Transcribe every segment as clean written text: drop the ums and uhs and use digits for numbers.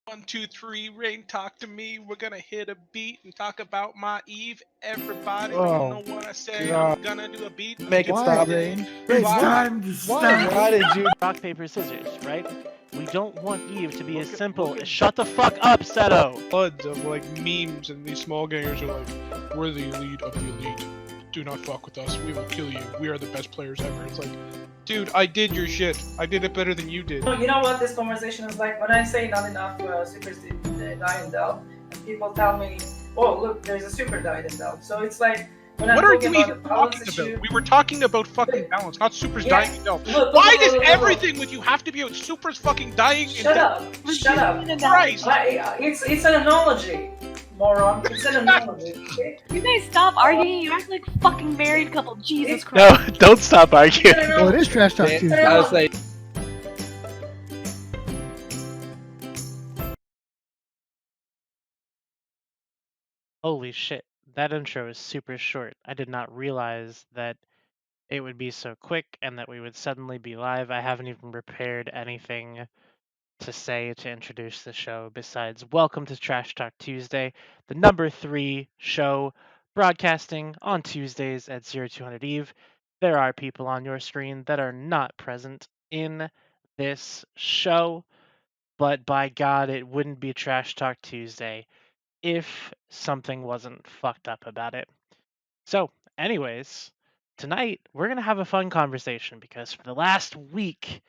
1, 2, 3, Rain, talk to me. We're gonna hit a beat and talk about my Eve. Everybody, you know what I say. I'm gonna do a beat. Make it Why, stop. Rain? It's Why? time to stop. Why did you? Rock, paper, scissors, right? We don't want Eve to be as simple as shut the fuck up, Seto! Floods of like memes, and these small gangers are like, we're the elite of the elite. Do not fuck with us. We will kill you. We are the best players ever. It's like, dude, I did your shit. I did it better than you did. You know what this conversation is like? When I say not enough supers die in Delve, and people tell me, oh, look, there's a super died in Delve. So it's like, when I'm What are talking you about even the balance talking issue, about? We were talking about fucking balance, not supers Yeah. dying in Delph. Look, Why does look. everything with you have to be about supers fucking dying in Shut Delph? up! Shut up! Christ! It's an analogy, moron. It's an analogy. Okay? You guys stop arguing. You act like a fucking married couple. Jesus No, Christ. don't stop arguing. It's an Oh, it analogy. is Trash Talk I Tuesday. was like, Holy shit, that intro is super short. I did not realize that it would be so quick and that we would suddenly be live. I haven't even prepared anything to say to introduce the show besides welcome to Trash Talk Tuesday, the number 3 show broadcasting on Tuesdays at 0200 Eve. There are people on your screen that are not present in this show, but by God, it wouldn't be Trash Talk Tuesday if something wasn't fucked up about it. So, anyways, tonight we're going to have a fun conversation because for the last week,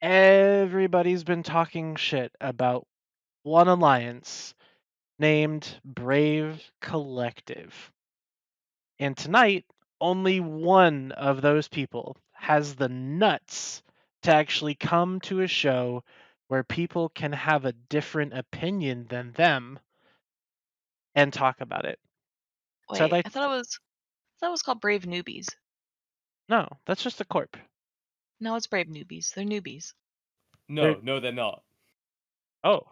everybody's been talking shit about one alliance named Brave Collective. And tonight, only one of those people has the nuts to actually come to a show where people can have a different opinion than them and talk about it. Wait, So I'd like I thought it was called Brave Newbies. No, that's just a corp. No, it's Brave Newbies. They're newbies. no, they're not. Oh.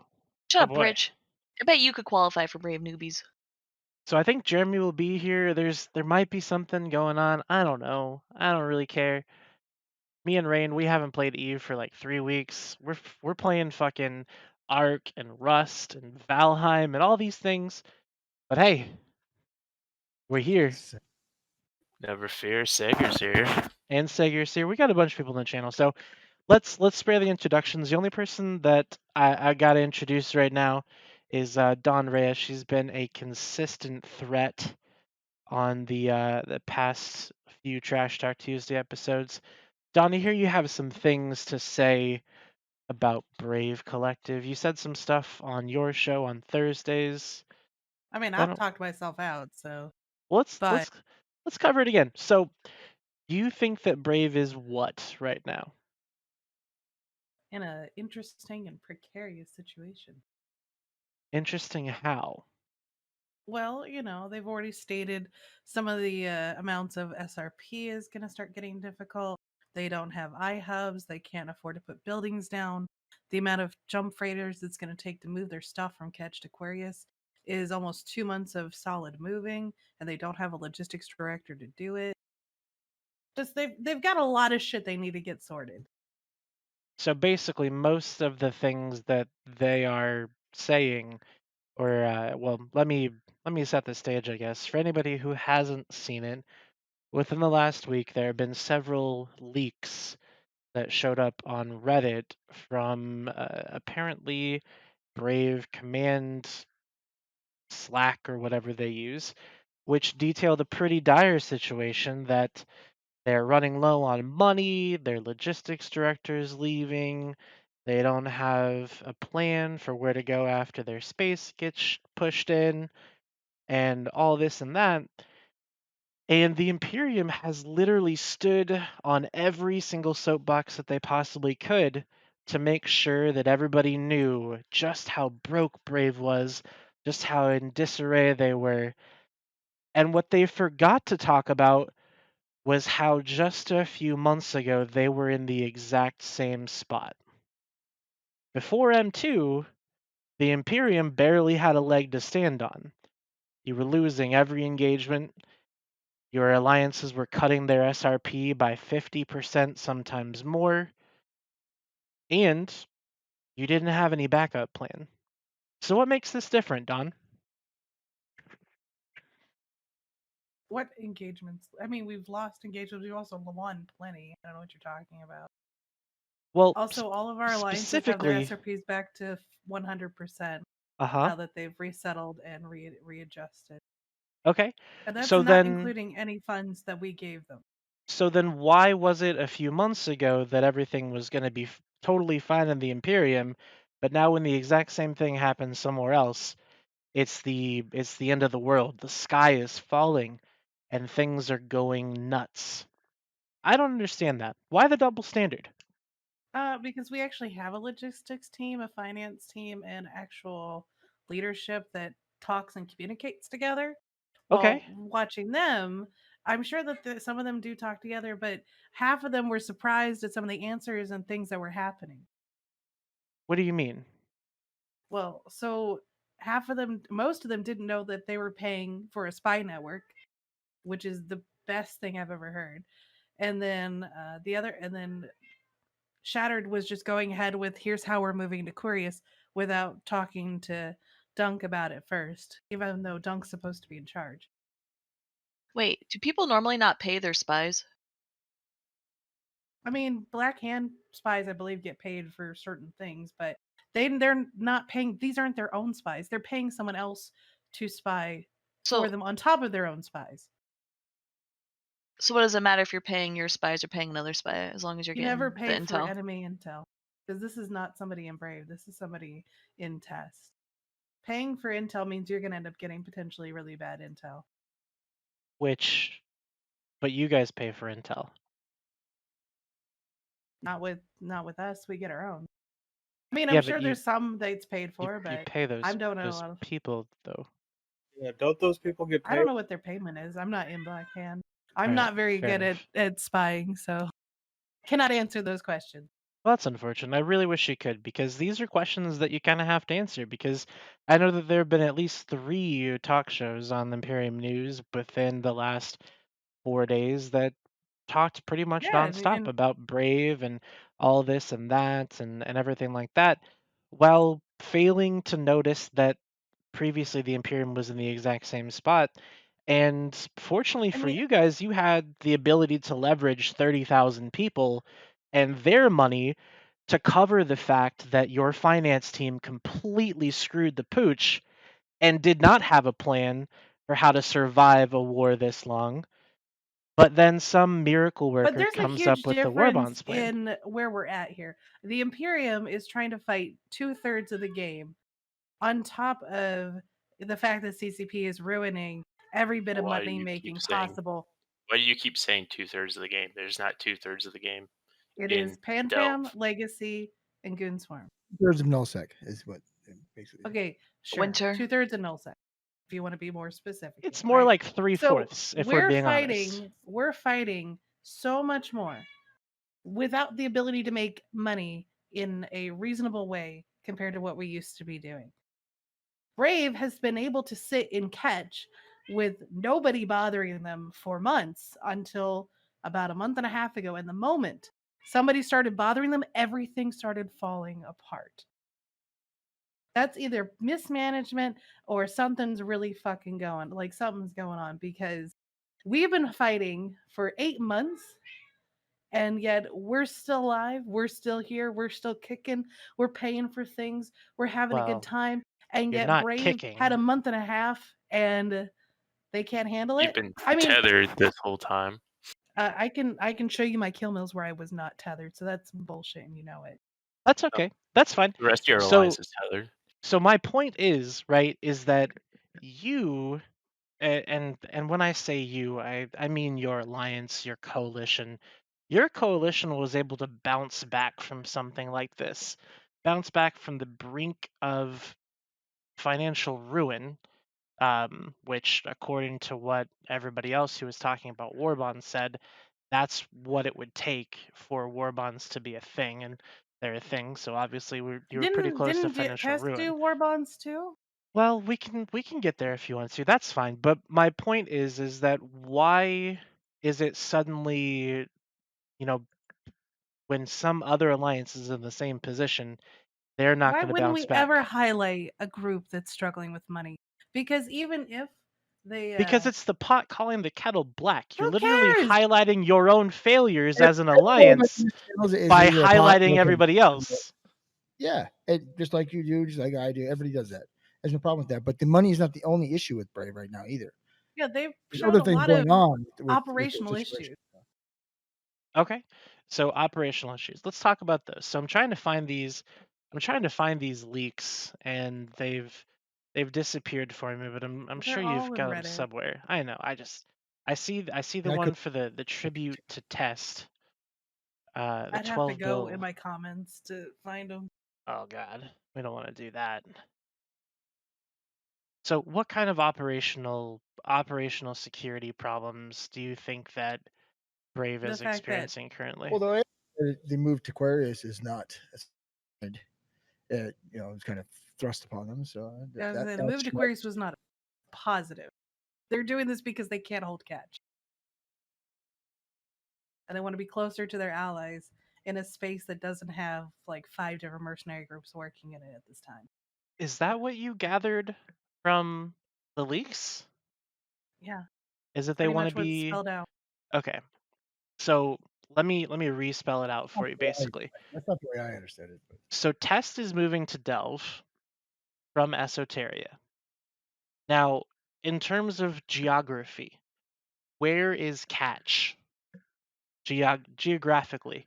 Shut Oh up, boy. Rich. I bet you could qualify for Brave Newbies. So I think Jeremy will be here. There might be something going on. I don't know. I don't really care. Me and Rain, we haven't played Eve for like 3 weeks. We're playing fucking Ark and Rust and Valheim and all these things. But hey, we're here. Never fear, Sager's here. And Segur's here. We got a bunch of people in the channel. So let's spare the introductions. The only person that I got to introduce right now is Dawn Reyes. She's been a consistent threat on the past few Trash Talk Tuesday episodes. Dawn, I hear you have some things to say about Brave Collective. You said some stuff on your show on Thursdays. I mean, I I've don't- talked myself out, so Let's But- let's cover it again. So, do you think that Brave is what right now? in an interesting and precarious situation. Interesting how? Well, they've already stated some of the amounts of SRP is going to start getting difficult. They don't have iHubs. They can't afford to put buildings down. The amount of jump freighters it's going to take to move their stuff from Ketch to Aquarius is almost 2 months of solid moving, and they don't have a logistics director to do it. Just they've got a lot of shit they need to get sorted. So basically, most of the things that they are saying, or well, let me set the stage, I guess. For anybody who hasn't seen it, within the last week, there have been several leaks that showed up on Reddit from apparently Brave Command Slack or whatever they use, which detailed a pretty dire situation that they're running low on money, their logistics director is leaving, they don't have a plan for where to go after their space gets pushed in, and all this and that. And the Imperium has literally stood on every single soapbox that they possibly could to make sure that everybody knew just how broke Brave was, just how in disarray they were. And what they forgot to talk about was how just a few months ago they were in the exact same spot. Before M2, the Imperium barely had a leg to stand on. You were losing every engagement. Your alliances were cutting their SRP by 50%, sometimes more. And you didn't have any backup plan. So what makes this different, Don? What engagements? I mean, we've lost engagements. We've also won plenty. I don't know what you're talking about. Well, Also, all of our alliances have their specifically, SRPs back to 100% uh-huh. now that they've resettled and readjusted. Okay. And that's So not then including any funds that we gave them. so then why was it a few months ago that everything was going to be totally fine in the Imperium, but now when the exact same thing happens somewhere else, it's the end of the world. The sky is falling and things are going nuts. I don't understand that. Why the double standard? Because we actually have a logistics team, a finance team, and actual leadership that talks and communicates together. Okay. While watching them, I'm sure that some of them do talk together, but half of them were surprised at some of the answers and things that were happening. What do you mean? Well, so half of them, most of them didn't know that they were paying for a spy network, which is the best thing I've ever heard. And then and then Shattered was just going ahead with here's how we're moving to Curious without talking to Dunk about it first, even though Dunk's supposed to be in charge. Wait, do people normally not pay their spies? I mean, Black Hand spies, I believe, get paid for certain things, but they're not paying. These aren't their own spies. They're paying someone else to spy for So, them on top of their own spies. so what does it matter if you're paying your spies or paying another spy as long as you're You getting never the pay for intel? enemy intel because this is not somebody in Brave. This is somebody in Test. Paying for intel means you're going to end up getting potentially really bad intel. But you guys pay for intel. Not with us. We get our own. I mean, Yeah, I'm but sure there's some that it's paid for, you but pay I those don't know. a lot of- people though. Yeah, don't those people get I paid? don't know what their payment is. I'm not in Black Hand. I'm Alright, not very fair good enough. at spying, so cannot answer those questions. Well, that's unfortunate. I really wish you could, because these are questions that you kind of have to answer. Because I know that there have been at least 3 talk shows on the Imperium News within the last 4 days that talked pretty much Yeah, nonstop and about Brave and all this and that and everything like that, while failing to notice that previously the Imperium was in the exact same spot. And fortunately I for mean, you guys, you had the ability to leverage 30,000 people and their money to cover the fact that your finance team completely screwed the pooch and did not have a plan for how to survive a war this long. But then some miracle but worker there's a comes up huge with the war difference bonds plan. in where we're at here. The Imperium is trying to fight 2/3 of the game, on top of the fact that CCP is ruining every bit of Why do money you keep making saying? possible. Why do you keep saying 2/3 of the game? There's not 2/3 of the game It is in Pantam, Delve. Legacy, and Goonswarm. Thirds of nullsec is what it basically. Is. Okay, sure. Winter. 2/3 of nullsec, if you want to be more specific. It's here, more right? like So 3/4 if we're being honest. we're fighting so much more without the ability to make money in a reasonable way compared to what we used to be doing. Brave has been able to sit and catch with nobody bothering them for months until about a month and a half ago. And the moment somebody started bothering them, everything started falling apart. That's either mismanagement or something's really fucking going, like something's going on, because we've been fighting for 8 months and yet we're still alive, we're still here, we're still kicking, we're paying for things, we're having a good Well, time, and you're yet not Brave kicking. had a month and a half and they can't handle You've it. been I mean, tethered this whole time. I can show you my kill mills where I was not tethered, so that's bullshit, and you know it. That's okay. That's fine. The rest of your So alliance is tethered. so my point is, right, is that you and when I say you, I mean your alliance, your coalition. Your coalition was able to bounce back from something like this. Bounce back from the brink of financial ruin, which, according to what everybody else who was talking about war bonds said, that's what it would take for war bonds to be a thing, and they're a thing. So obviously, you were pretty close to financial Test ruin. do war bonds too? Well, we can get there if you want to. That's fine. But my point is that why is it suddenly, you know, when some other alliance is in the same position, they're not Why going to wouldn't bounce we back. ever highlight a group that's struggling with money? Because even if they Because it's the pot calling the kettle black. You're who literally cares? highlighting your own failures as an Every one of alliance these channels is by either a pot highlighting looking- everybody else. Yeah, just like you do, just like I do. Everybody does that. There's no problem with that. But the money is not the only issue with Brave right now either. Yeah, they've There's shown other a things lot going of on with operational the situation. issues. Okay, so operational issues. Let's talk about those. So I'm trying to find these. I'm trying to find these leaks, and they've disappeared for me. But I'm They're sure all you've in got them Reddit. somewhere. I know. I see the And I one could- for the tribute to test. The I'd have to 12 go bill. in my comments to find them. Oh God, we don't want to do that. So what kind of operational security problems do you think that Brave The is fact that- experiencing currently? Well, the move to Aquarius is not, it's kind of thrust upon them. So The move to Aquarius was not positive. They're doing this because they can't hold catch. And they want to be closer to their allies in a space that doesn't have like 5 different mercenary groups working in it at this time. Is that what you gathered from the leaks? Yeah. Is that they Pretty want much to what's be spelled out. okay? So let me respell it out for you. Basically, that's not the way I understood it. But. So Test is moving to Delve from Esoteria. Now, in terms of geography, where is Catch? Geographically,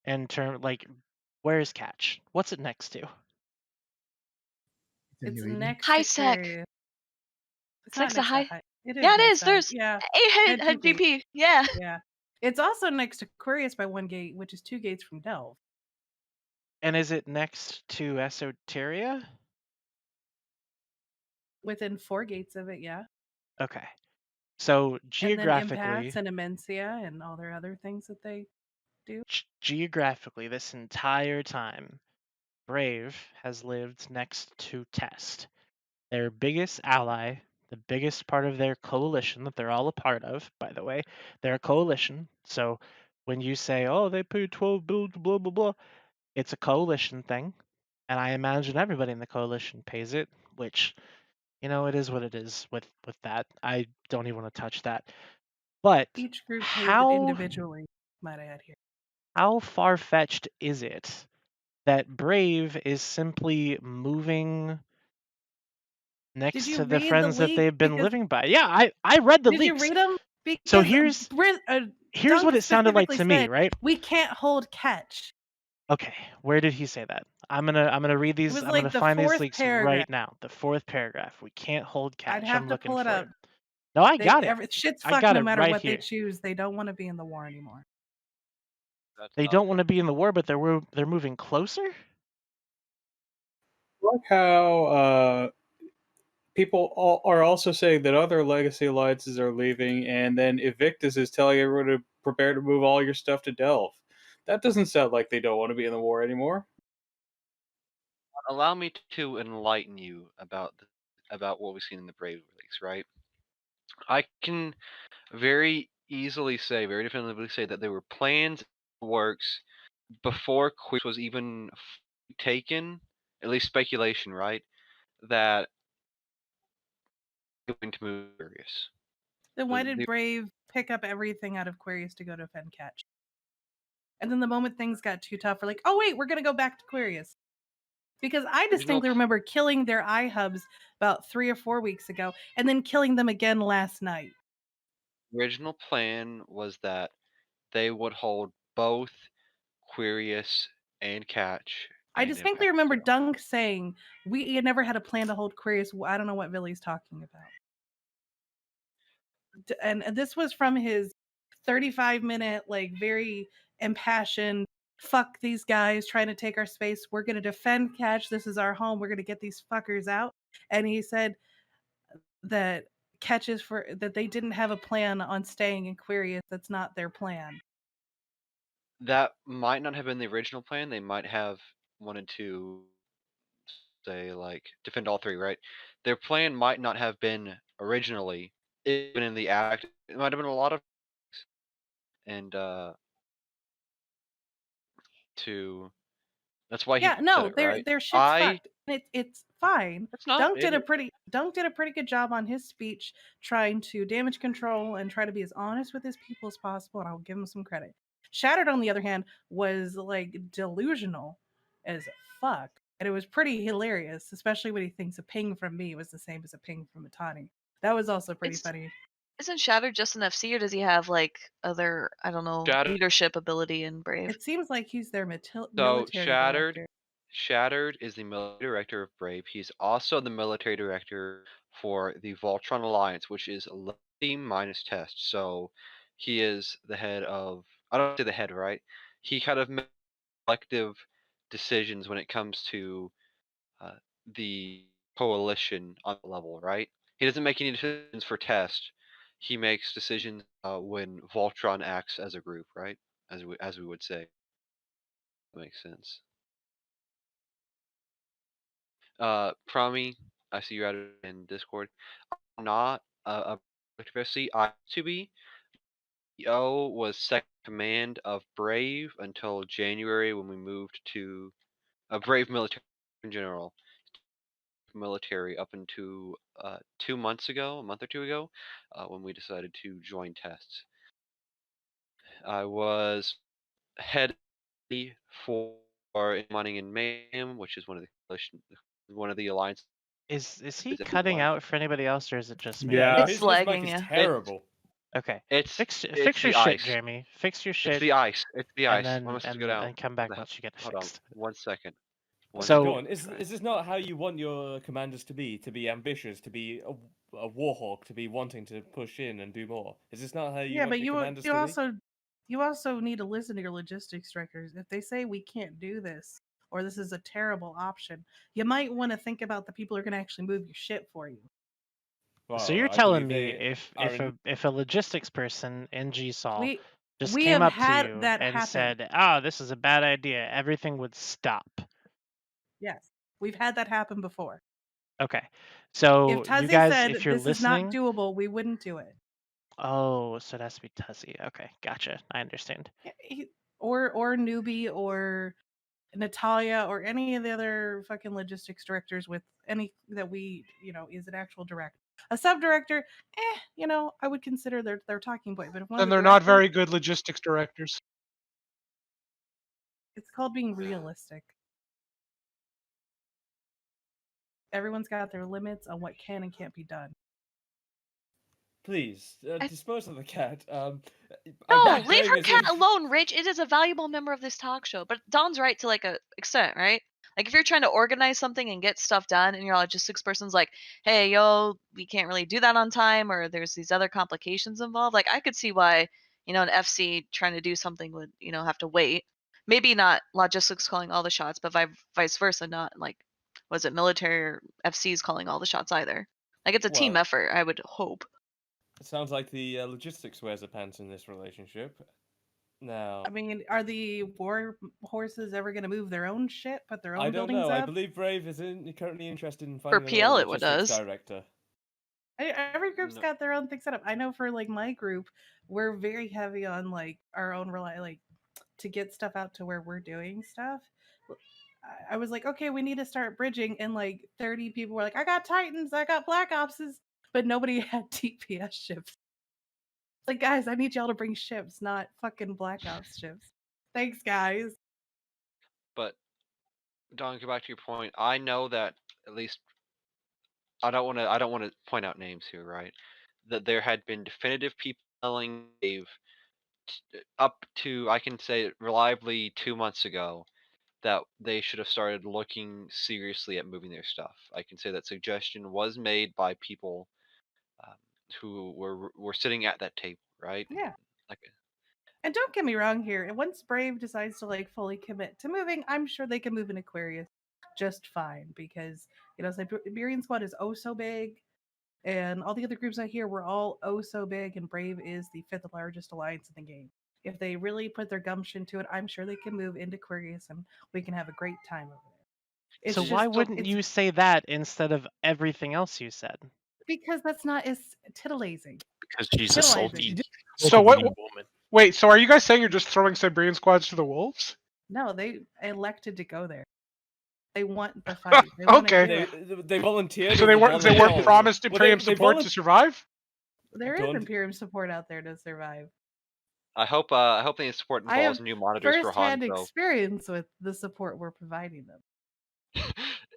in where is Catch? What's it next to? It's New Eden. next High to sec. Aquarius. It's next to to high. It is Yeah, it next is. to There's yeah. head GP. Yeah. Yeah. It's also next to Aquarius by 1 gate, which is 2 gates from Delve. And is it next to Esoteria? Within 4 gates of it, yeah. Okay. So geographically, and then Impasse and Amencia and all their other things that they do. Geographically, this entire time, Brave has lived next to Test, their biggest ally, the biggest part of their coalition that they're all a part of, by the way. They're a coalition. So when you say, oh, they paid 12 billion, blah, blah, blah, it's a coalition thing. And I imagine everybody in the coalition pays it, which, it is what it is with that. I don't even want to touch that. But each group pays it individually, might I add here. How far-fetched is it that Brave is simply moving next you to the read the friends that leak? they've been Because- living by? Yeah, I read the Did leaks. you read them? So Because here's Dunk what it sounded like to specifically me, said, right? We can't hold catch. Okay, where did he say that? I'm gonna read these. was I'm like gonna the find these 4th leaks paragraph. right now. The 4th paragraph. We can't hold catch. I'd have I'm to looking pull it for up. No, I got it. Shit's I fucked got no it matter right what here. they choose. They don't want to be in the war anymore. They don't want to be in the war, but they're moving closer. Like how people are also saying that other legacy alliances are leaving, and then Evictus is telling everyone to prepare to move all your stuff to Delve. That doesn't sound like they don't want to be in the war anymore. Allow me to enlighten you about what we've seen in the Brave leaks, right? I can very easily say, very definitively say that there were plans in the works before Quiz was even taken, at least speculation, right? That going to move Aquarius. Then why did Brave pick up everything out of Aquarius to go to defend catch? And then the moment things got too tough, we're like, oh wait, we're gonna go back to Aquarius. Because I distinctly remember killing their iHubs about 3 or 4 weeks ago, and then killing them again last night. Original plan was that they would hold both Aquarius and Catch. I distinctly remember Dunk saying we had never had a plan to hold Aquarius. I don't know what Villy's talking about. And this was from his 35-minute, like very impassioned, fuck these guys trying to take our space. We're going to defend catch. This is our home. We're going to get these fuckers out. And he said that catches for that they didn't have a plan on staying in Aquarius. That's not their plan. That might not have been the original plan. They might have wanted to say like defend all 3, right? Their plan might not have been originally, even in the act. It might have been a lot of things. And to That's why he Yeah, said no, it, right? their shit's fucked. It's fine. It's not. Dunk did a pretty good job on his speech, trying to damage control and try to be as honest with his people as possible, and I'll give him some credit. Shattered, on the other hand, was like delusional as fuck, and it was pretty hilarious, especially when he thinks a ping from me was the same as a ping from Matani. That was also pretty funny. Isn't Shattered just an FC, or does he have like other, I don't know, leadership ability in Brave? It seems like he's their So military director. Shattered is the military director of Brave. He's also the military director for the Voltron Alliance, which is team minus test. So he is the head of, I don't say the head, right? He kind of makes collective decisions when it comes to the coalition on the level, right? He doesn't make any decisions for test. He makes decisions when Voltron acts as a group, right? As we would say. That makes sense. Promi, I see you're out in Discord. I'm not a FC. I used to be. O was second command of Brave until January when we moved to Brave military in general. Military up into 2 months ago, a month or two ago, when we decided to join tests. I was head for Mining and Mayhem, which is one of the alliance. Is he cutting out for anybody else, or is it just me? Yeah, It's his lagging, mic is yeah. terrible. Okay. It's Fix it's your the shit, ice. Jeremy. Fix your shit. It's the ice. It's the ice. And Why must then it go down? and come back once you get it Hold on, fixed. 1 second. So Go on. Is this not how you want your commanders to be? To be ambitious, to be a warhawk, to be wanting to push in and do more? Is this not how you want But your commanders you also need to listen to your logistics directors. If they say we can't do this or this is a terrible option, you might want to think about the people who are going to actually move your shit for you. Well, so you're I telling believe me they if a logistics person in GSOL just we came have up to had you that and happen. said, "Ah, this is a bad idea," everything would stop. Yes, we've had that happen before. Okay, so If Tuzzy you guys, said if you're this listening, is not doable, we wouldn't do it. Oh, so it has to be Tuzzy. Okay, gotcha. I understand. Or Newbie or Natalia or any of the other fucking logistics directors with any that we, is an actual director. A sub director, I would consider their talking point. But if one And of the they're not directors- very good logistics directors. It's called being realistic. Everyone's got their limits on what can and can't be done. Please dispose of the cat. No, leave her cat alone, Rich. It is a valuable member of this talk show. But Don's right to like a extent, right? Like if you're trying to organize something and get stuff done, and your logistics person's like, "Hey, yo, we can't really do that on time," or there's these other complications involved. Like I could see why, an FC trying to do something would, have to wait. Maybe not logistics calling all the shots, but vice versa. Not like, was it military or FCs calling all the shots either? Like it's a team effort. I would hope. It sounds like the logistics wears a pants in this relationship. Now, I mean, are the war horses ever going to move their own shit, put their own buildings I don't know. up? I believe Brave is currently interested in For finding PL, a it logistics does. director. Every group's got their own thing set up. I know for like my group, we're very heavy on like our own to get stuff out to where we're doing stuff. I was like, okay, we need to start bridging, and like 30 people were like, I got Titans, I got Black Opses, but nobody had TPS ships. Like, guys, I need y'all to bring ships, not fucking Black Ops ships. Thanks, guys. But Don, go back to your point. I know that at least I don't want to point out names here, right? That there had been definitive people telling Dave up to, I can say it reliably, 2 months ago that they should have started looking seriously at moving their stuff. I can say that suggestion was made by people who were sitting at that table, right? Yeah. Like, and don't get me wrong here. Once Brave decides to like fully commit to moving, I'm sure they can move in Aquarius just fine because Imperium squad is oh so big, and all the other groups out here were all oh so big, and Brave is the 5th largest alliance in the game. If they really put their gumption to it, I'm sure they can move into Aquarius and we can have a great time over there. So why wouldn't you say that instead of everything else you said? Because that's not as titillizing. Because she's a salty So what? woman. Wait, so are you guys saying you're just throwing Siberian squads to the wolves? No, they elected to go there. They want the fight. They want to Okay. do it. They volunteered. So or they weren't volunteered? promised Well, Imperium they support to survive? There is Don't- Imperium support out there to survive. I hope the support I have involves new monitors for first-hand Hanzo. experience with the support we're providing them.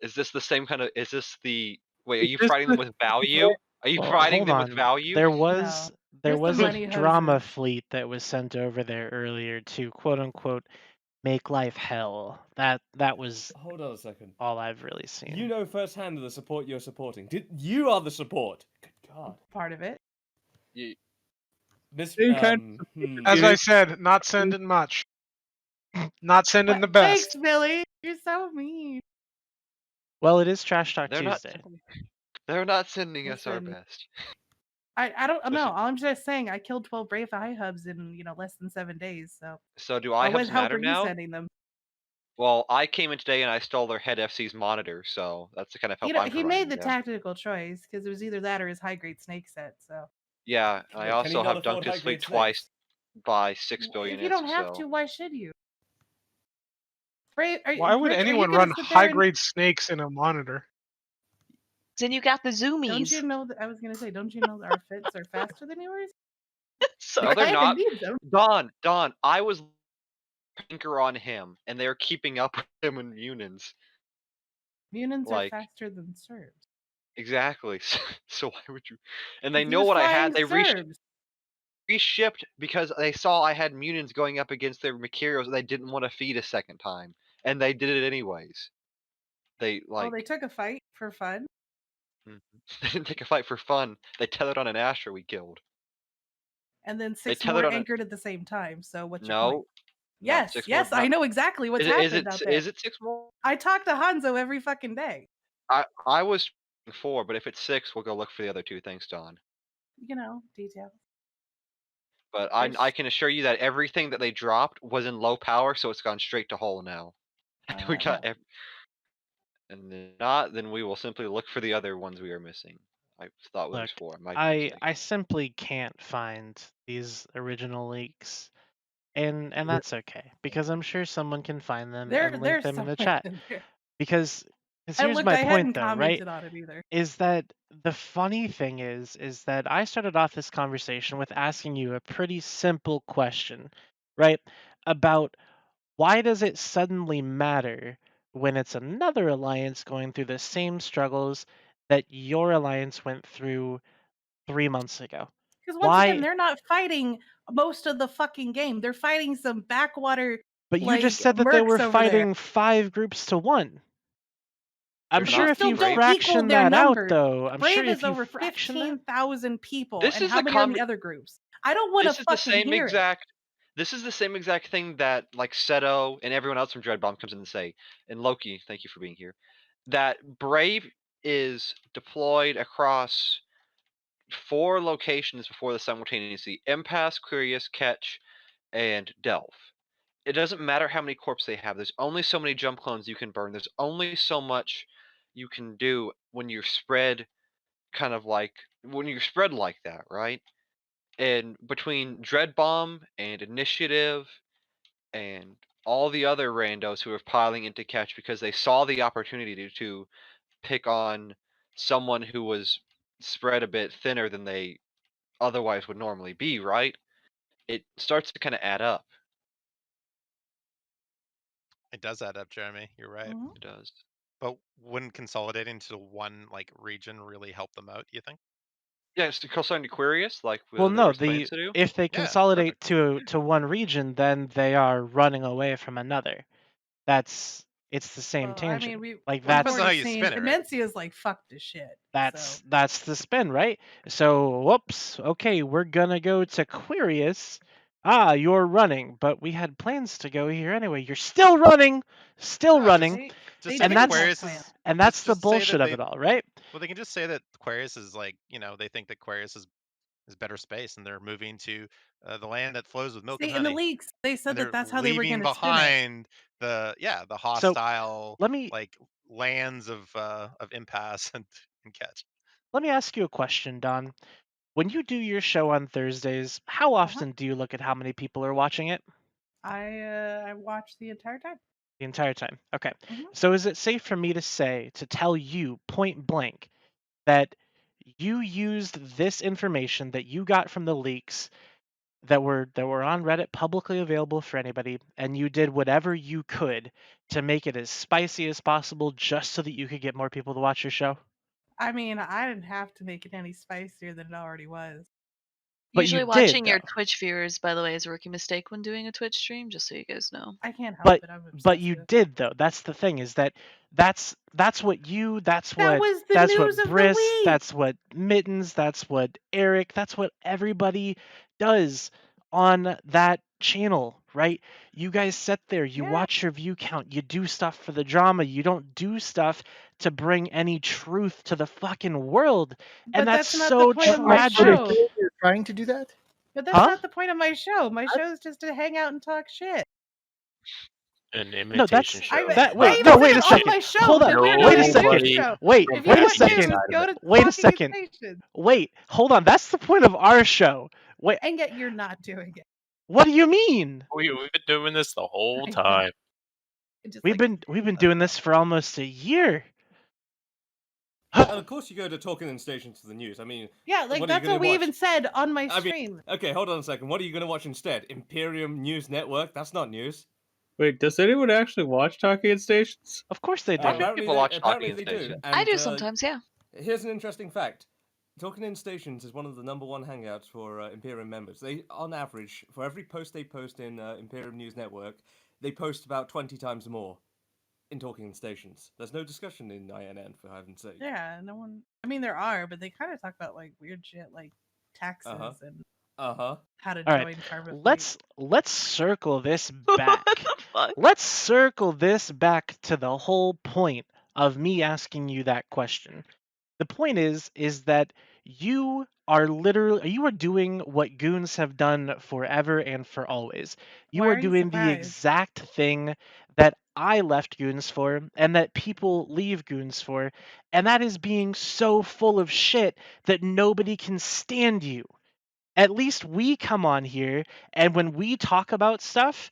Is this the same kind of? Is this the? Wait, are Is you this fighting them with value? Are you fighting hold them on. with value? There was There's the a money drama hoses. fleet that was sent over there earlier to quote unquote make life hell. That was Hold on a second. all I've really seen. You know firsthand the support you're supporting. You are the support. Good God. Part of it. This Same kind of As I said, not sending much. Not sending the best. Thanks, Billy. You're so mean. Well, it is Trash Talk They're not. Tuesday. They're not sending us our Listen. best. I don't know. Listen. I'm just saying I killed 12 Brave Eye Hubs in less than 7 days. So Do I have what some help matter are you now? sending them? Well, I came in today and I stole their head FC's monitor, so that's the kind of help I'm He providing made the them. tactical choice because it was either that or his high grade snake set. So Yeah, and I Can he also not have afford dunked his high-grade fleet twice snakes? by 6 billion. if you don't have to, why should you? Brave, Why would Rich, are you anyone gonna run sit there and- high-grade snakes in a monitor? Then you got the zoomies. Don't you know that I was gonna say? Don't you know that our fits are faster than yours? So No, they're I not. need them. Don, I was anchor on him, and they're keeping up with him in Munins. Munins Like- are faster than Serbs. Exactly. So why would you? And they He know was what I had. flying They Serbs. reshipped because they saw I had Munins going up against their Mercurials, and they didn't want to feed a second time, and they did it anyways. They Oh, they took a fight for fun. They didn't take a fight for fun. They tethered on an Astra we killed. And then They 6 more tethered on a- anchored at the same time. So what's your No. point? No, Yes, 6 yes, more. I know exactly what's happened out there. Is it 6 more? I talk to Hanzo every fucking day. I was 4, but if it's 6, we'll go look for the other 2. Thanks, Don. Details. But I can assure you that everything that they dropped was in low power, so it's gone straight to hull now. We got and then not, then we will simply look for the other ones we are missing. I thought there was 4. I simply can't find these original leaks. And that's okay, because I'm sure someone can find them and link them in the chat. Because here's my point, hadn't though, right? commented on it either. Is that the funny thing is that I started off this conversation with asking you a pretty simple question, right? About why does it suddenly matter when it's another alliance going through the same struggles that your alliance went through 3 months ago? Because once again, they're not fighting most of the fucking game. They're fighting some backwater. But you just said that they were fighting 5 groups to 1. I'm They're sure not if you Brave. fraction their that out, numbers. though, I'm Brave sure is if you over fraction that, 15,000 people. This and is how the many are in the other groups? I don't want to This is the fucking same hear it. exact. This is the same exact thing that like Seto and everyone else from Dreadbomb comes in and say. And Loki, thank you for being here. That Brave is deployed across 4 locations before the simultaneously Impasse, Curious, Catch, and Delve. It doesn't matter how many corps they have. There's only so many jump clones you can burn. There's only so much you can do when you're spread kind of like when you're spread like that, right? And between Dread Bomb and Initiative and all the other randos who are piling into Catch because they saw the opportunity to pick on someone who was spread a bit thinner than they otherwise would normally be, right? It starts to kind of add up. It does add up, Jeremy. You're right. It does. But wouldn't consolidating to one region really help them out, you think? Yeah, it's concerning Aquarius, like well, the no, rest plans to do. if they Yeah, consolidate to one region, then they are running away from another. It's the same Well, I tangent. mean, like Well, that's depends on how you spin it, right? Imencia's like fuck this shit. that's the spin, right? So, whoops. Okay, we're gonna go to Aquarius. Ah, you're running, but we had plans to go here anyway. You're still running, running, Just and say that's Aquarius is, and that's the just say that bullshit of they- it all, right? Well, they can just say that Aquarius is like, they think that Aquarius is better space, and they're moving to the land that flows with milk See, and in the honey. leaks, they said And that they're that's how they were leaving going to spin it. behind the hostile let me like lands of Impasse and Catch. Let me ask you a question, Don. When you do your show on Thursdays, how often do you look at how many people are watching it? I watched the entire time. The entire time. Okay. Mhm. So is it safe for me to tell you point blank that you used this information that you got from the leaks that were on Reddit, publicly available for anybody, and you did whatever you could to make it as spicy as possible just so that you could get more people to watch your show? I mean, I didn't have to make it any spicier than it already was. But Usually you watching did, your though. Twitch viewers, by the way, is a rookie mistake when doing a Twitch stream, just so you guys know. I can't help But it. I'm obsessive. but you did, though. That's the thing, is that's what you, that's That what was the that's news what of the Briss, week. that's what Mittens, that's what Eric, that's what everybody does on that channel, right? You guys sit there, you watch your view count, you do stuff for the drama, you don't do stuff to bring any truth to the fucking world. But And that's not so the point of my tragic. show. You're trying to do that? But that's not the point of my show. My show is just to hang out and talk shit. An imitation No, that's show. wait I a even said it on second. my show Hold on. that we're Wait a not a second. news show. Wait If you a want second. news, go to Wait a Talking second. Station. Wait, hold on. That's the point of our show. Wait, And yet you're not doing it. what do you mean? We've been doing this the whole time. We've been doing this for almost a year. And of course, you go to Talking in Station to the news. I mean, Yeah, like what are you that's gonna what we watch? even said on my I mean, stream. okay, hold on a second. What are you going to watch instead? Imperium News Network? That's not news. Wait, does anyone actually watch Talking in Stations? Of course they do. Apparently, apparently they do. I And, do sometimes, yeah. Here's an interesting fact. Talking in Stations is one of the #1 hangouts for Imperium members. They, on average, for every post they post in Imperium News Network, they post about 20 times more in Talking in Stations. There's no discussion in INN, for heaven's sake. Yeah, no one. I mean, there are, but they kind of talk about like weird shit, like taxes and how to All join right. Carbon. Let's circle this back. Let's circle this back to the whole point of me asking you that question. The point is that you are doing what goons have done forever and for always. You Why are are you doing the surprised? exact thing that I left goons for and that people leave goons for, and that is being so full of shit that nobody can stand you. At least we come on here, and when we talk about stuff,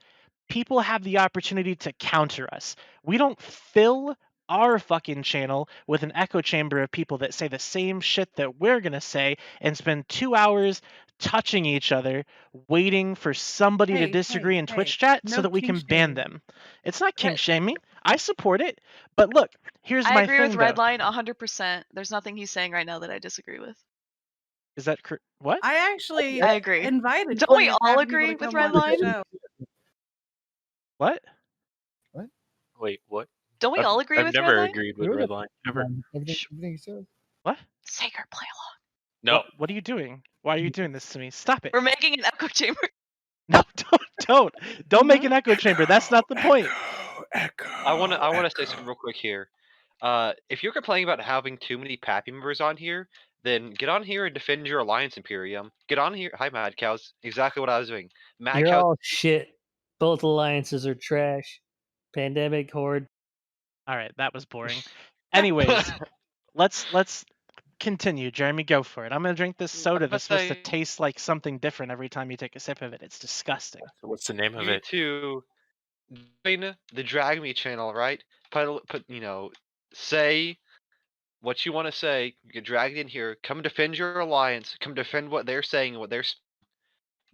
people have the opportunity to counter us. We don't fill our fucking channel with an echo chamber of people that say the same shit that we're going to say and spend 2 hours touching each other, waiting for somebody to disagree in Twitch chat so no that we can kink ban shaming. them. It's not kink shaming. I support it. But look, here's I my agree thing, with though. Redline 100%. There's nothing he's saying right now that I disagree with. Is that what? I actually I agree. invited. Don't we plenty of all happy people agree to with come on the Redline? show. What? Wait, what? Don't we all agree I've with never Redline? agreed with Redline. Never. Everything so. What? Saker, play along. No. What are you doing? Why are you doing this to me? Stop it. We're making an echo chamber. No, don't make an echo chamber. That's not the point. I want to say something real quick here. If you're complaining about having too many Pappy members on here, then get on here and defend your alliance, Imperium. Get on here. Hi, Mad Cows. Exactly what I was doing. Mad You're Cows. all shit. Both alliances are trash. Pandemic Horde. All right, that was boring. Anyways, let's continue. Jeremy, go for it. I'm gonna drink this soda that's supposed to taste like something different every time you take a sip of it. It's disgusting. So what's the name of You it? two join the Drag Me channel, right? Put say what you want to say. You get dragged in here. Come defend your alliance. Come defend what they're saying.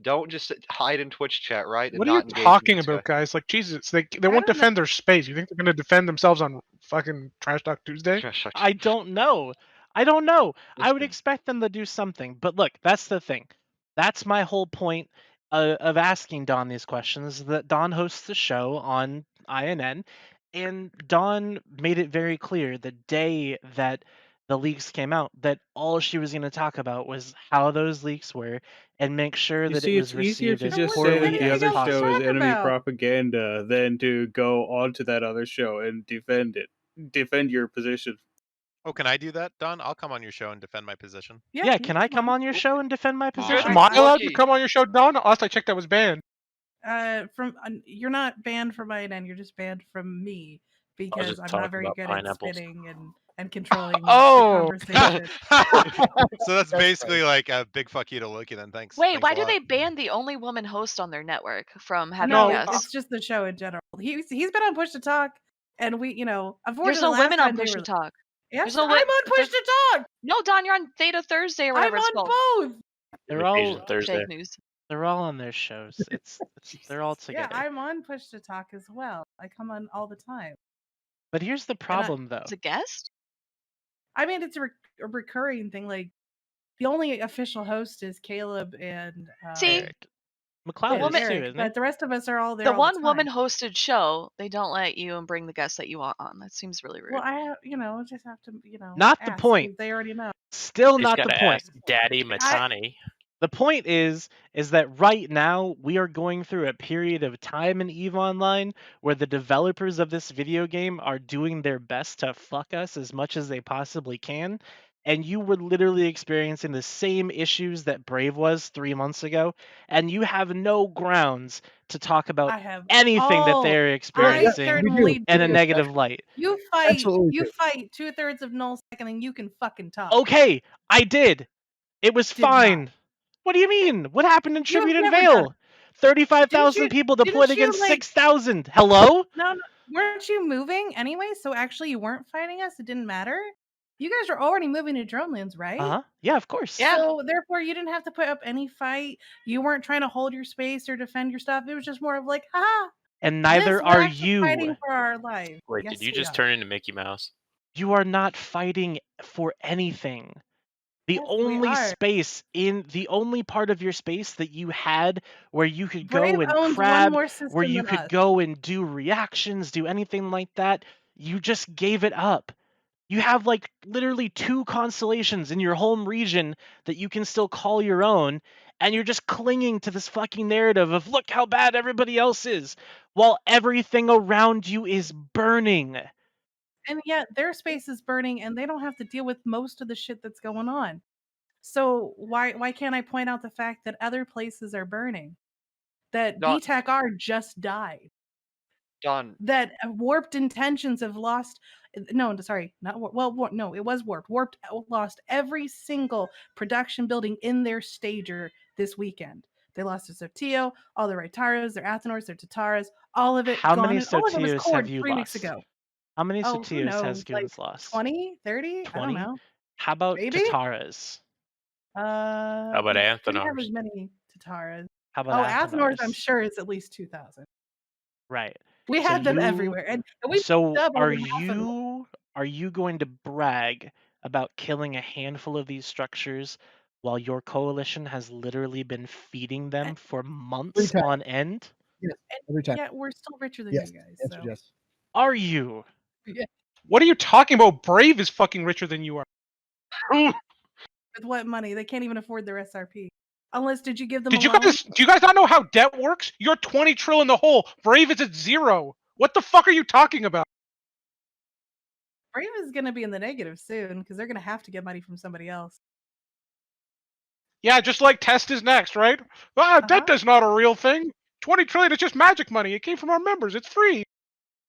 Don't just hide in Twitch chat, right? What are you talking about, guys? Like, Jesus, they won't defend their space. You think they're gonna defend themselves on fucking Trash Talk Tuesday? I don't know. I would expect them to do something. But look, that's the thing. That's my whole point of asking Don these questions. That Don hosts the show on INN, and Dawn made it very clear the day that the leaks came out that all she was going to talk about was how those leaks were and make sure You that see, it was it's easier received to as just say poorly that the as other show possible. is enemy propaganda than to go onto that other show and defend it. Defend your position. Oh, can I do that, Don? I'll come on your show and defend my position. Yeah, can I come on your show and defend my position? Am I allowed to come on your show, Don? Last I checked, I was banned. You're not banned from INN. You're just banned from me because just I'm talking not very about good pineapples. at spitting and controlling the Oh! conversation. So that's That's basically funny. like a big fuck you to Loki then. Thanks. Wait, Thanks why a do lot. they ban the only woman host on their network from having No, guests? it's just the show in general. He's been on Push to Talk, and we, There's unfortunately, no last women on time they Push were. to Talk. Yes, There's no I'm on Push there's- to Talk. No, Don, you're on Theta Thursday or I'm whatever it's called. on both. They're all Asian Thursday. Fake news. they're all on their shows. It's they're all Yeah, together. I'm on Push to Talk as well. I come on all the time. But here's the problem, though. As a guest? I mean, it's a recurring thing. Like, the only official host is Caleb and See, Eric. McLeod and is too, Eric, isn't he? but the rest of us are all there. The all one the woman time. hosted show, they don't let you and bring the guests that you want on. That seems really rude. Well, I just have to, Not the ask, point. 'cause they already know. Still He's not the gotta point. ask Daddy Matani. The point is that right now we are going through a period of time in EVE Online where the developers of this video game are doing their best to fuck us as much as they possibly can. And you were literally experiencing the same issues that Brave was 3 months ago, and you have no grounds to talk about I have anything that they're I experiencing certainly in a do. negative light. You fight. Absolutely You do. fight 2/3 of null second, and you can fucking talk. Okay, I did. It was Did not. fine. What do you mean? What happened in You have Tribute and never done Vale? 35,000 Didn't people you, deployed against like? 6,000. Hello? No, weren't you moving anyway? So actually, you weren't fighting us. It didn't matter. You guys are already moving to Dronelands, right? Uh-huh. Yeah, of course. So therefore, you didn't have to put up any fight. You weren't trying to hold your space or defend your stuff. It was just more of like, haha. And neither we're are actually you. fighting for our life. Wait, Yes, did you we just are. turn into Mickey Mouse? You are not fighting for anything. The Yes, we only are. space the only part of your space that you had where you could Brave go and owns one crab, more where system you than could us. go and do reactions, do anything like that, you just gave it up. You have like literally 2 constellations in your home region that you can still call your own, and you're just clinging to this fucking narrative of look how bad everybody else is, while everything around you is burning. And yet their space is burning, and they don't have to deal with most of the shit that's going on. So why can't I point out the fact that other places are burning? That Don- BTAC-R just died. Don, That Warped Intentions have lost. No, sorry, not no, it was Warped. Warped lost every single production building in their stager this weekend. They lost their Sotio, all their Raitaras, their Athenors, their Tataras, all of it How gone. many And all of it was Sotios cord have you 3 weeks lost? ago. How many Oh, who Sotios has knows? Like Goons lost? 20, 30? I don't 20? know. How about Maybe? Tataras? How about We didn't have Anthanars? as many Tataras. How about Athenors, I'm Athenars? sure is at least 2,000. Right. We So had them you- everywhere, and we So picked up are over half of them. you going to brag about killing a handful of these structures while your coalition has literally been feeding them for months time. on end? Yes, every time. Yeah, we're still richer than Yes. you guys. Answer So. yes. Are you? Yeah. What are you talking about? Brave is fucking richer than you are. With what money? They can't even afford their SRP. Unless, did you give them Do a you loan? guys not know how debt works? You're 20 trill in the hole. Brave is at 0. What the fuck are you talking about? Brave is going to be in the negative soon because they're going to have to get money from somebody else. Yeah, just like test is next, right? Ah, debt is not a real thing. 20 trillion is just magic money. It came from our members. It's free.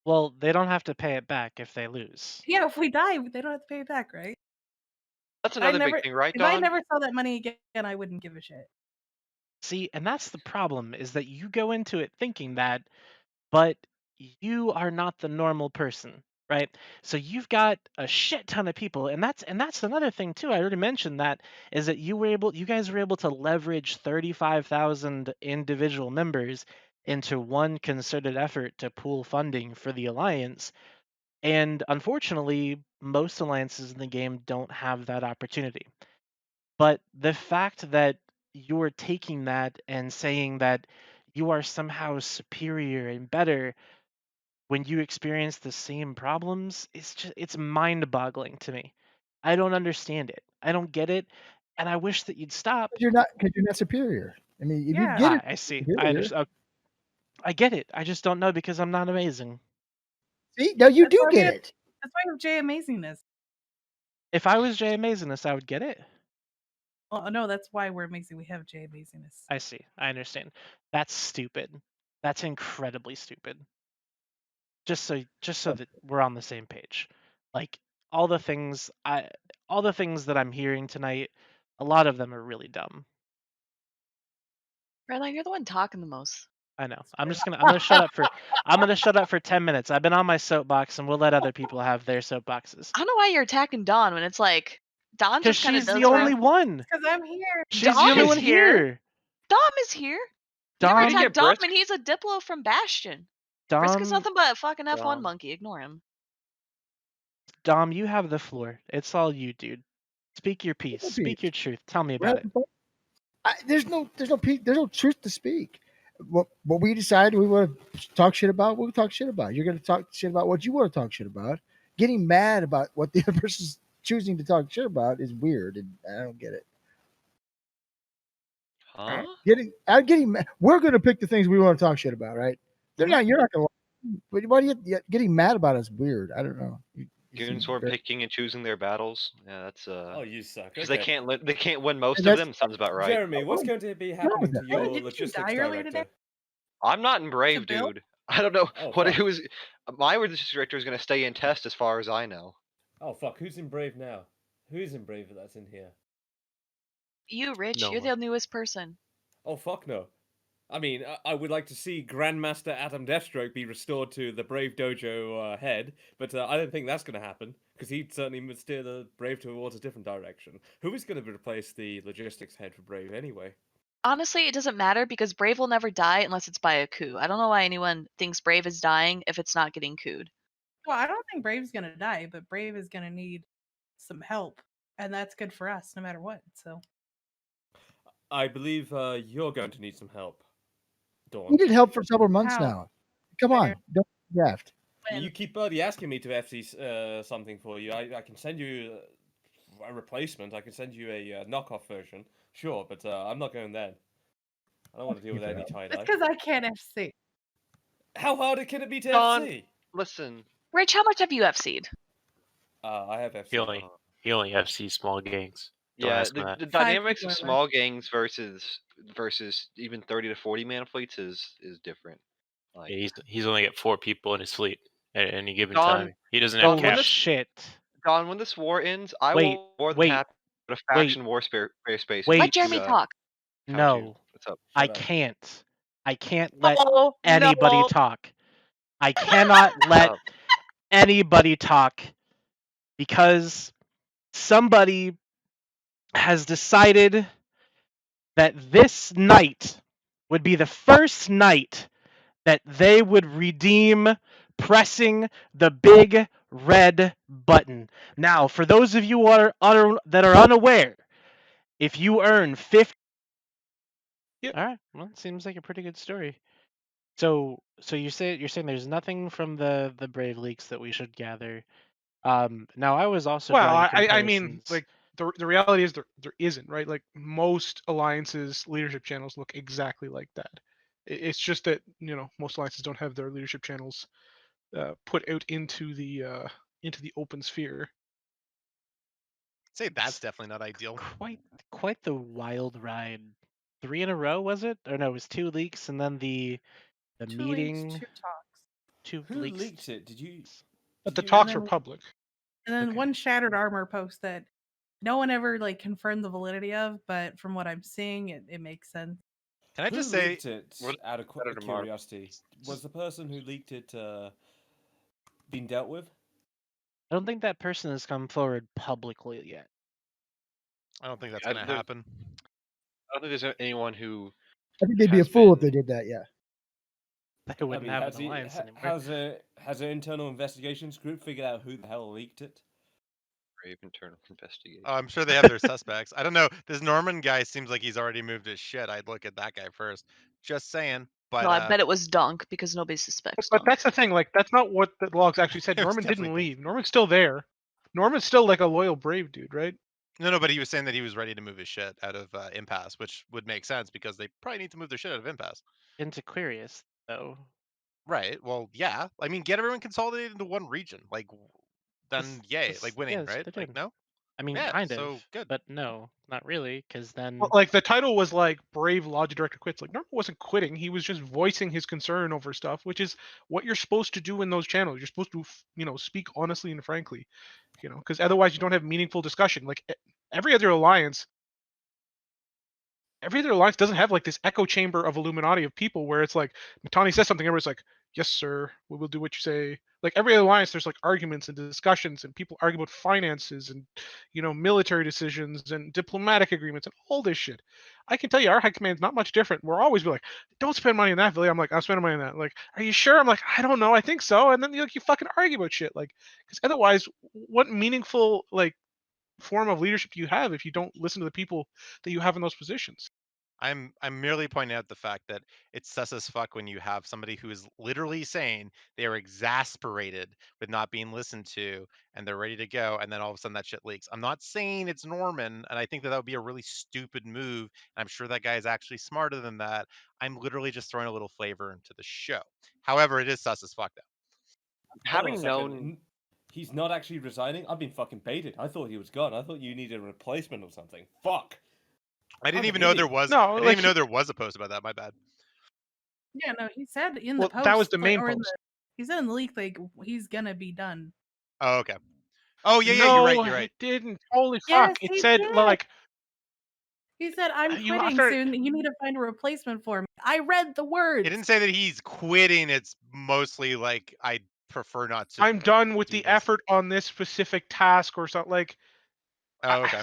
Well, they don't have to pay it back if they lose. Yeah, if we die, they don't have to pay it back, right? That's another big thing, right, If I Don? never saw that money again, I wouldn't give a shit. See, and that's the problem, is that you go into it thinking that, but you are not the normal person, right? So you've got a shit ton of people, and that's another thing too. I already mentioned that, is that you guys were able to leverage 35,000 individual members into one concerted effort to pool funding for the alliance. And unfortunately, most alliances in the game don't have that opportunity. But the fact that you're taking that and saying that you are somehow superior and better when you experience the same problems, it's mind-boggling to me. I don't understand it. I don't get it, and I wish that you'd stop. Because you're not superior. I mean, if you get it, I see. superior. I understand. I get it. I just don't know because I'm not amazing. See, now you do get it. That's why you have J Amazingness. If I was Jay Amazingness, I would get it. Well, no, that's why we're amazing. We have J Amazingness. I see. I understand. That's stupid. That's incredibly stupid. just so that we're on the same page. Like all the things that I'm hearing tonight, a lot of them are really dumb. Redline, you're the one talking the most. I know. I'm gonna shut up for 10 minutes. I've been on my soapbox, and we'll let other people have their soapboxes. I don't know why you're attacking Dawn when it's like Dawn Because just kind of she's does the only one. Because I'm here. She's Dom the only is one here. Dom is here. You never Dom, attacked Dom, and he's a Diplo from Bastion. Brisk is Dom, nothing but a fucking F1 Dom. monkey. Ignore him. Dom, you have the floor. It's all you, dude. Speak your piece. Speak your truth. Tell me about it. There's no truth to speak. What we decide we want to talk shit about, we'll talk shit about. You're gonna talk shit about what you want to talk shit about. Getting mad about what the other person's choosing to talk shit about is weird, and I don't get it. Huh? Getting mad. We're gonna pick the things we want to talk shit about, right? They're not. You're not gonna. But why do you getting mad about is weird? I don't know. Goons who are picking and choosing their battles. Yeah, that's Oh, you suck. because Okay. they can't win most of That's- them. Sounds about right. Jeremy, what's going to be happening to your logistics director? I'm not in Brave, Bill? dude. I don't know Oh, what fuck. it was. My logistics director is going to stay in test, as far as I know. Oh fuck, who's in Brave now? Who's in Brave that's in here? You, Rich, No you're one. the newest person. Oh fuck no. I mean, I would like to see Grandmaster Adam Deathstroke be restored to the Brave Dojo head, but I don't think that's going to happen, because he'd certainly steer the Brave towards a different direction. Who is going to replace the logistics head for Brave anyway? Honestly, it doesn't matter because Brave will never die unless it's by a coup. I don't know why anyone thinks Brave is dying if it's not getting cooed. Well, I don't think Brave's gonna die, but Brave is gonna need some help, and that's good for us no matter what. So I believe you're going to need some help, Dawn. We need help for several months How? now. Come on, don't draft. You keep bloody asking me to FC something for you. I can send you a replacement. I can send you a knockoff version. Sure, but I'm not going there. I don't want to deal with any tie it's dye. because I can't FC. How hard can it be to Dawn, FC? listen. Rich, how much have you FC'd? I have FC. He only FC small gangs. Don't Yeah, ask him that. the dynamics of small gangs versus even 30 to 40 man fleets is different. Like, Yeah, he's only got 4 people in his fleet at any given Don- time. He doesn't Don, have when cap. this- Shit. Don, when this war ends, I Wait, will more than wait, happy to put a faction war space. Wait. Let Jeremy talk. No, What's up? I Shut up. can't. I can't let Oh, anybody no. talk. I cannot let anybody talk because somebody has decided that this night would be the first night that they would redeem pressing the big red button. Now, for those of you that are unaware, if you earn 50. Yep. All right. Well, it seems like a pretty good story. So you're saying there's nothing from the Brave leaks that we should gather. Now I was also Well, drawing I mean, comparisons. like the reality is there isn't, right? Like most alliances leadership channels look exactly like that. It's just that most alliances don't have their leadership channels put out into the open sphere. Say that's definitely not ideal. Quite the wild ride. 3 in a row, was it? Or no, it was 2 leaks and then the 2 meeting. leaks, 2 talks. 2 Who leaks. leaked it? Did you? But the you- talks And are then- public. And then one shattered armor post that no one ever confirmed the validity of, but from what I'm seeing, it makes sense. Can I Who just say, leaked it? Out of curiosity, was the person who leaked it being dealt with? I don't think that person has come forward publicly yet. I don't think that's I- gonna there- happen. I don't think there's anyone who. I think they'd be a fool if they did that. Yeah. They wouldn't have has an alliance anymore. Has an internal investigations group figured out who the hell leaked it? Brave internal investigation. Oh, I'm sure they have their suspects. I don't know. This Norman guy seems like he's already moved his shit. I'd look at that guy first. Just saying. But Well, I bet it was Dunk because nobody suspects But Dunk. that's the thing. Like that's not what the logs actually said. It was Norman didn't definitely leave. Norman's still there. Norman's still like a loyal Brave dude, right? no, but he was saying that he was ready to move his shit out of Impasse, which would make sense because they probably need to move their shit out of Impasse. Into Aquarius, though. Right. Well, yeah. I mean, get everyone consolidated into one region. Like, then yay. Like winning, yes, right? they're Like, doing. no? I mean, Yeah, kind so of, good. but no, not really, because then Well, like the title was like "Brave Logic Director Quits." Like Norman wasn't quitting; he was just voicing his concern over stuff, which is what you're supposed to do in those channels. You're supposed to, speak honestly and frankly, because otherwise you don't have meaningful discussion. Like every other alliance, doesn't have like this echo chamber of Illuminati of people where it's like Matani says something, everybody's like, "Yes, sir, we will do what you say." Like every other alliance, there's like arguments and discussions, and people argue about finances and military decisions and diplomatic agreements and all this shit. I can tell you, our high command's not much different. We're always be like, "Don't spend money on that, Billy." I'm like, "I'm spending money on that." Like, "Are you sure?" I'm like, "I don't know. I think so." And then you fucking argue about shit, like, because otherwise, what meaningful like form of leadership do you have if you don't listen to the people that you have in those positions? I'm merely pointing out the fact that it's sus as fuck when you have somebody who is literally saying they are exasperated with not being listened to and they're ready to go, and then all of a sudden that shit leaks. I'm not saying it's Norman, and I think that would be a really stupid move. And I'm sure that guy is actually smarter than that. I'm literally just throwing a little flavor into the show. However, it is sus as fuck though. Hold on a Having second. known, He's not actually resigning? I've been fucking baited. I thought he was gone. I thought you needed a replacement or something. Fuck. I didn't I'm even an know there idiot. was. No, I didn't like even know there was a post about that. My bad. Yeah, no, he said in the well, post, that was the like, main or in post. he said in the leak, like he's gonna be done. Oh, okay. Oh yeah, yeah. You're right. No, You're right. it didn't. Holy Yes, fuck! It he said did. like He said, "I'm you quitting after. soon. You need to find a replacement for me." I read the It words. didn't say that he's quitting. It's mostly like I prefer not to I'm done with do the this. effort on this specific task or something. Like, Oh, okay.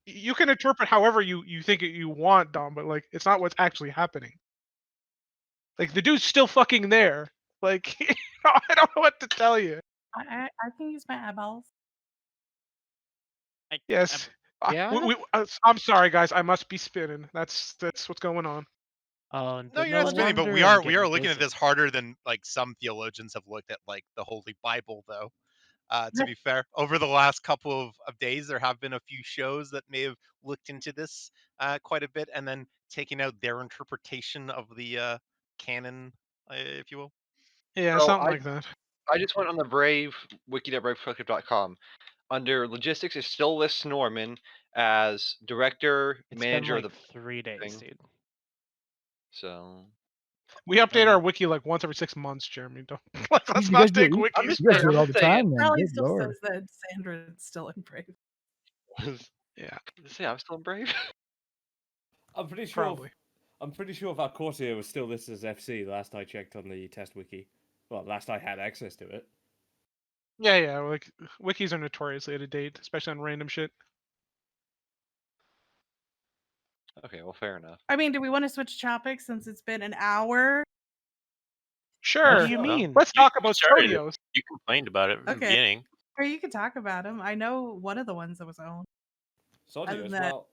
you can interpret however you think you want, Dom, but like it's not what's actually happening. Like the dude's still fucking there. Like I don't know what to tell you. I can use my eyeballs. Yes. yeah. I'm sorry, guys. I must be spinning. That's what's going on. Oh, No, you're no not spinning, but wonder we I'm are getting looking at dizzy. this harder than like some theologians have looked at like the Holy Bible, though. To be fair, over the last couple of days, there have been a few shows that may have looked into this quite a bit and then taken out their interpretation of the canon, if you will. Yeah, so something like that. I just went on the Brave wiki.bravecollective.com. Under logistics, it still lists Norman as director, It's been manager like of the 3 days, thing. dude. So We update our wiki like once every 6 months, Jeremy. Don't let's You guys not do take it. wikis. You guys do it all the saying. time, then. Probably Good still lord. says that Sandra's still in Brave. Yeah. See, I'm still in Brave. I'm pretty sure. Probably. I'm pretty sure Valcourtier was still listed as FC last I checked on the test wiki. Well, last I had access to it. Yeah. Like wikis are notoriously out of date, especially on random shit. Okay, well, fair enough. I mean, do we want to switch topics since it's been an hour? Sure. What do you mean? Let's talk about started it. studios. You complained about it from the Okay. beginning. Or you could talk about them. I know one of the ones that was owned. Sodios, that- well.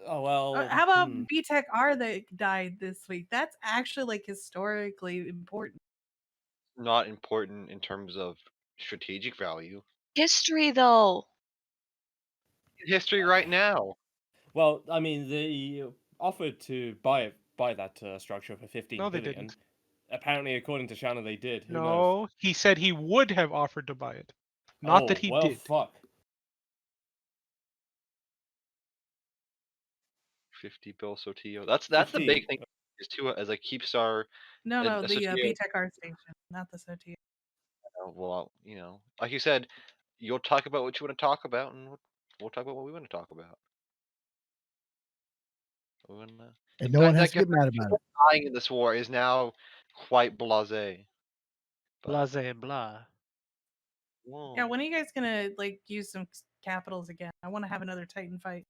Oh, well. How about BTEC R that died this week? That's actually like historically important. Not important in terms of strategic value. History, though. History right now. Well, I mean, they offered to buy that structure for 15 No, they billion. didn't. Apparently, according to Shanna, they did. Who knows? No, he said he would have offered to buy it. Not that he well, did. Fuck. 50 bill Sotillo. That's the 15. big thing. Is to as a Keepstar. No, the Sotillo. BTEC R station, not the SOT. Well, like you said, you'll talk about what you want to talk about, and we'll talk about what we want to talk about. And no one has to get mad about it. Dying in this war is now quite blasé. Blase blah. Whoa. Yeah, when are you guys gonna like use some capitals again? I want to have another Titan fight.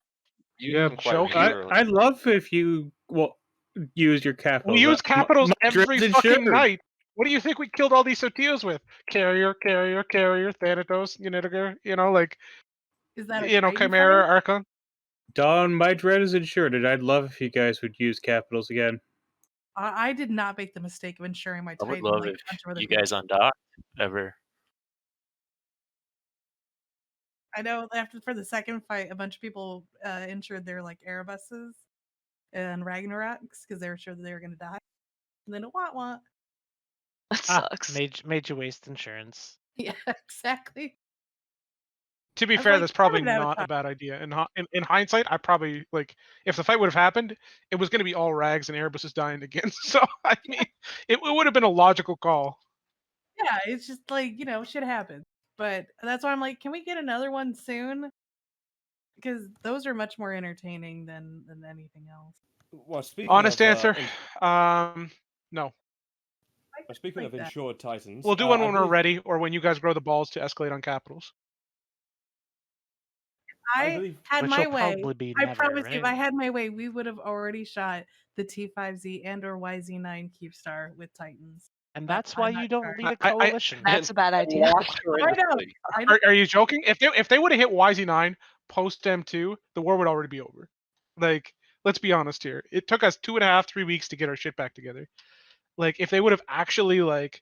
Yeah, I'd love if you use your capitals. We use capitals every Madrid's fucking insured. night. What do you think we killed all these Sotillos with? Carrier, Thanatos, like Is that a Titan Chimera, fight? Archon. Don, my dread is insured, and I'd love if you guys would use capitals again. I did not make the mistake of insuring my I would Titan love like if a bunch of other you people. guys undocked ever. I know for the second fight, a bunch of people insured their like Airbuses and Ragnaroks because they were sure that they were going to die. And then what? That sucks. Made you waste insurance. Yeah, exactly. To be I was fair, like, that's probably "I'm gonna have a not a time." bad idea. In hindsight, I probably like if the fight would have happened, it was going to be all rags and Erebus is dying again. So I mean, it would have been a logical call. Yeah, it's just like, shit happens. But that's why I'm like, can we get another one soon? Because those are much more entertaining than anything else. Well, speaking Honest of answer, no. speaking like of that. insured Titans, We'll do one I when we're believe ready, or when you guys grow the balls to escalate on capitals. I I believe had Which my will way. probably be I never, promise you, if I right? had my way, we would have already shot the T5Z and or YZ9 Keepstar with Titans. And But that's why I'm not you don't sure. lead a I- coalition. That's a bad idea. Lost I know. horrendously. I know. Are you joking? If they would have hit YZ9 post M2, the war would already be over. Like, let's be honest here. It took us 2.5, 3 weeks to get our shit back together. Like, if they would have actually like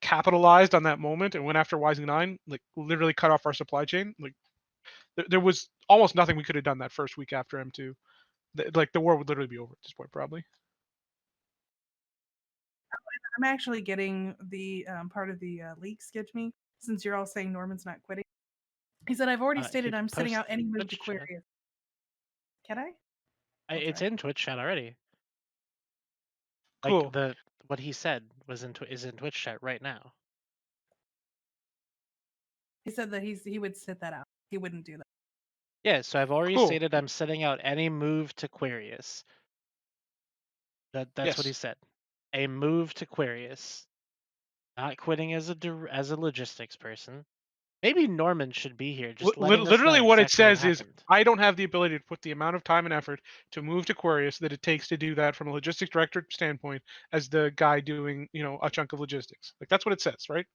capitalized on that moment and went after YZ9, like literally cut off our supply chain, like there was almost nothing we could have done that first week after M2. Like the war would literally be over at this point, probably. I'm actually getting the part of the leaks get to me since you're all saying Norman's not quitting. He said, I've already stated He I'm sitting out posted any move to Twitch chat. Aquarius. Can I? It's in Twitch chat already. Cool. Like what he said was is in Twitch chat right now. He said that he would sit that out. He wouldn't do that. Yeah, so I've already Cool. stated I'm sitting out any move to Aquarius. That's what he Yes. said. A move to Aquarius. Not quitting as a logistics person. Maybe Norman should be here, just letting us Literally know what it exactly says is happened. I don't have the ability to put the amount of time and effort to move to Aquarius that it takes to do that from a logistics director standpoint as the guy doing, a chunk of logistics. Like that's what it says, right?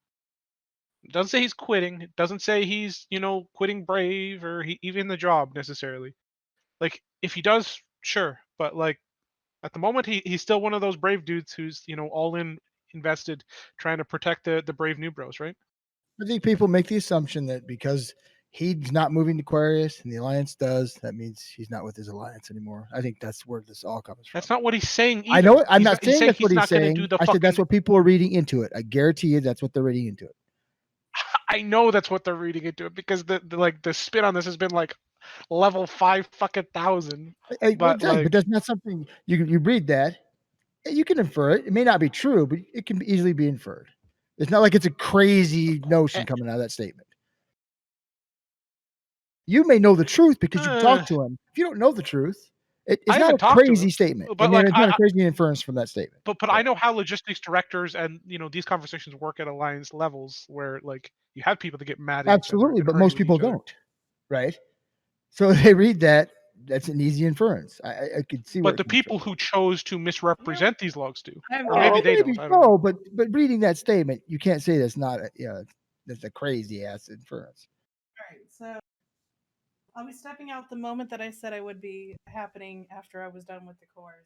It doesn't say he's quitting. It doesn't say he's, quitting Brave or even the job necessarily. Like if he does, sure, but like at the moment he's still one of those Brave dudes who's, all in invested trying to protect the Brave new bros, right? I think people make the assumption that because he's not moving to Aquarius and the Alliance does, that means he's not with his Alliance anymore. I think that's where this all comes from. That's not what he's saying either. I know it. I'm He's not saying that's what he's not gonna saying. do the I said that's fucking- what people are reading into it. I guarantee you that's what they're reading into it. I know that's what they're reading into it because the spin on this has been like level 5,000. But that's not something you read that. You can infer it. It may not be true, but it can easily be inferred. It's not like it's a crazy notion coming out of that statement. You may know the truth because you've talked to him. If you don't know the truth, it's I not haven't a talked to crazy him, statement. but And like, it's not a crazy inference from that statement. But I know how logistics directors and these conversations work at Alliance levels where like you have people that get mad at Absolutely, each other. but most people don't, right? So they read that. That's an easy inference. I could see. But the people who chose to misrepresent these logs do. Maybe Maybe they don't. I don't know. But reading that statement, you can't say that's not that's a crazy ass inference. All right, so I'll be stepping out the moment that I said I would be happening after I was done with the cores.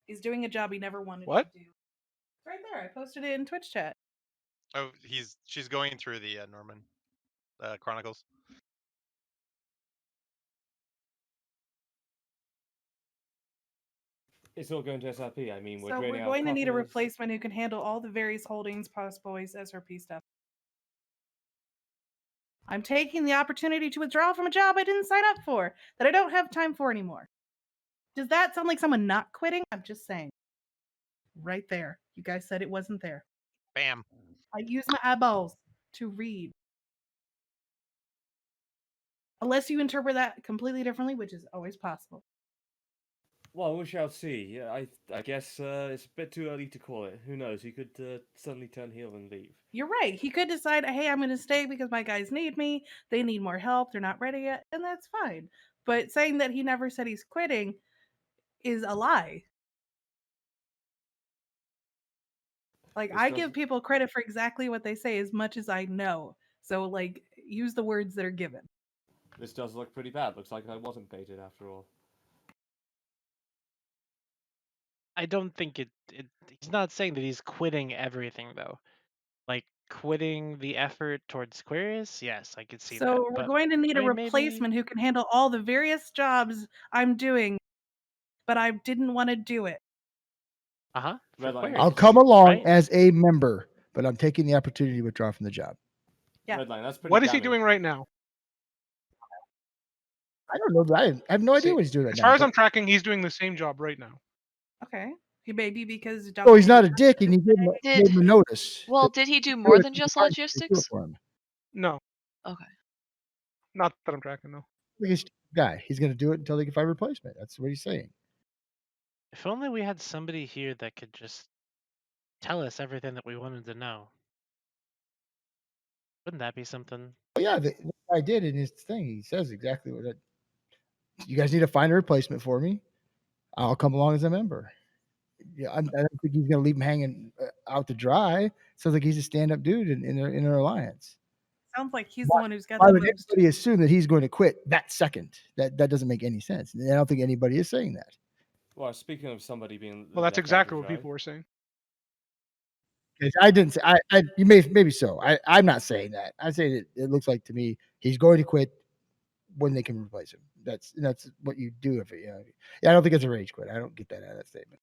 He's doing a job he never wanted to do. It's right there. I posted it in Twitch chat. Oh, she's going through the Norman Chronicles. It's all going to SRP. I mean, So we're going to need a replacement who can handle all the various holdings, postboys, SRP stuff. I'm taking the opportunity to withdraw from a job I didn't sign up for, that I don't have time for anymore. Does that sound like someone not quitting? I'm just saying. Right there. You guys said it wasn't there. Bam. I use my eyeballs to read. Unless you interpret that completely differently, which is always possible. Well, we shall see. I guess it's a bit too early to call it. Who knows? He could suddenly turn heel and leave. You're right. He could decide, hey, I'm going to stay because my guys need me. They need more help. They're not ready yet. And that's fine. But saying that he never said he's quitting is a lie. Like, I give people credit for exactly what they say as much as I know. So, like, use the words that are given. This does look pretty bad. Looks like I wasn't baited after all. I don't think he's not saying that he's quitting everything though. Like quitting the effort towards Aquarius, yes, I could see that. So we're But going to need a maybe replacement who can handle all the various jobs I'm doing, but I didn't want to do it. I'll come along as a member, but I'm taking the opportunity to withdraw from the job. Yeah. Redline. That's pretty. What is he damning. doing right now? I don't know. I have no idea See, what he's doing right as now. far as but- I'm tracking, he's doing the same job right now. Okay. He may be because Oh, he's not a dick, and he gave Did him a notice. well? that Did he he do could more it than if he just wanted to do it logistics? for him. No, Okay. not that I'm tracking. No. He's a guy. He's going to do it until they can find a replacement. That's what he's saying. If only we had somebody here that could just tell us everything that we wanted to know. Wouldn't that be something? Oh yeah, the guy did in his thing. He says exactly what it. You guys need to find a replacement for me. I'll come along as a member. Yeah, I don't think he's going to leave him hanging out to dry. Sounds like he's a stand-up dude in their alliance. Sounds like he's the one who's got Why the would most. anybody assume that he's going to quit that second? That doesn't make any sense. And I don't think anybody is saying that. Well, speaking of somebody being. Well, that's left out to exactly what dry, people were saying. 'Cause I didn't say. You maybe so. I'm not saying that. I say that it looks like to me he's going to quit when they can replace him. That's what you do if it. Yeah, I don't think it's a rage quit. I don't get that out of that statement.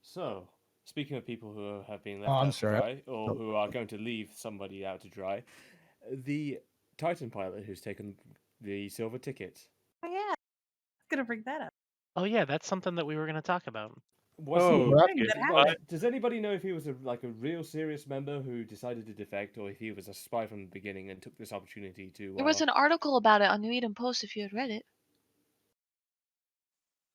So, speaking of people who have been left Oh, I'm out to sorry. dry, or who are going to leave somebody out to dry, the Titan pilot who's taken the silver ticket. Oh yeah, I was gonna bring that up. Oh yeah, that's something that we were going to talk about. Was Oh, he? Thing that Well, happened. does anybody know if he was a real serious member who decided to defect, or if he was a spy from the beginning and took this opportunity to? There was an article about it on New Eden Post if you had read it.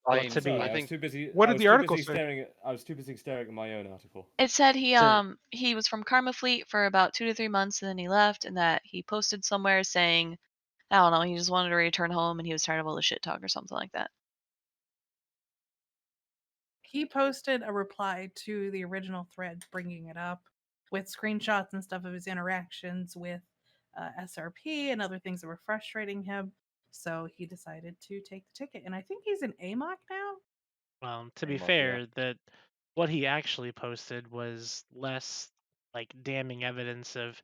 Well, I'm to sorry, be- I was too busy. What I did was the too article busy say? I was too busy staring at my own article. It said he So- he was from Karma Fleet for about 2 to 3 months and then he left, and that he posted somewhere saying, I don't know, he just wanted to return home and he was tired of all the shit talk or something like that. He posted a reply to the original thread bringing it up with screenshots and stuff of his interactions with SRP and other things that were frustrating him. So he decided to take the ticket. And I think he's an AMOC now. Well, to be Well, yeah. fair, that what he actually posted was less like damning evidence of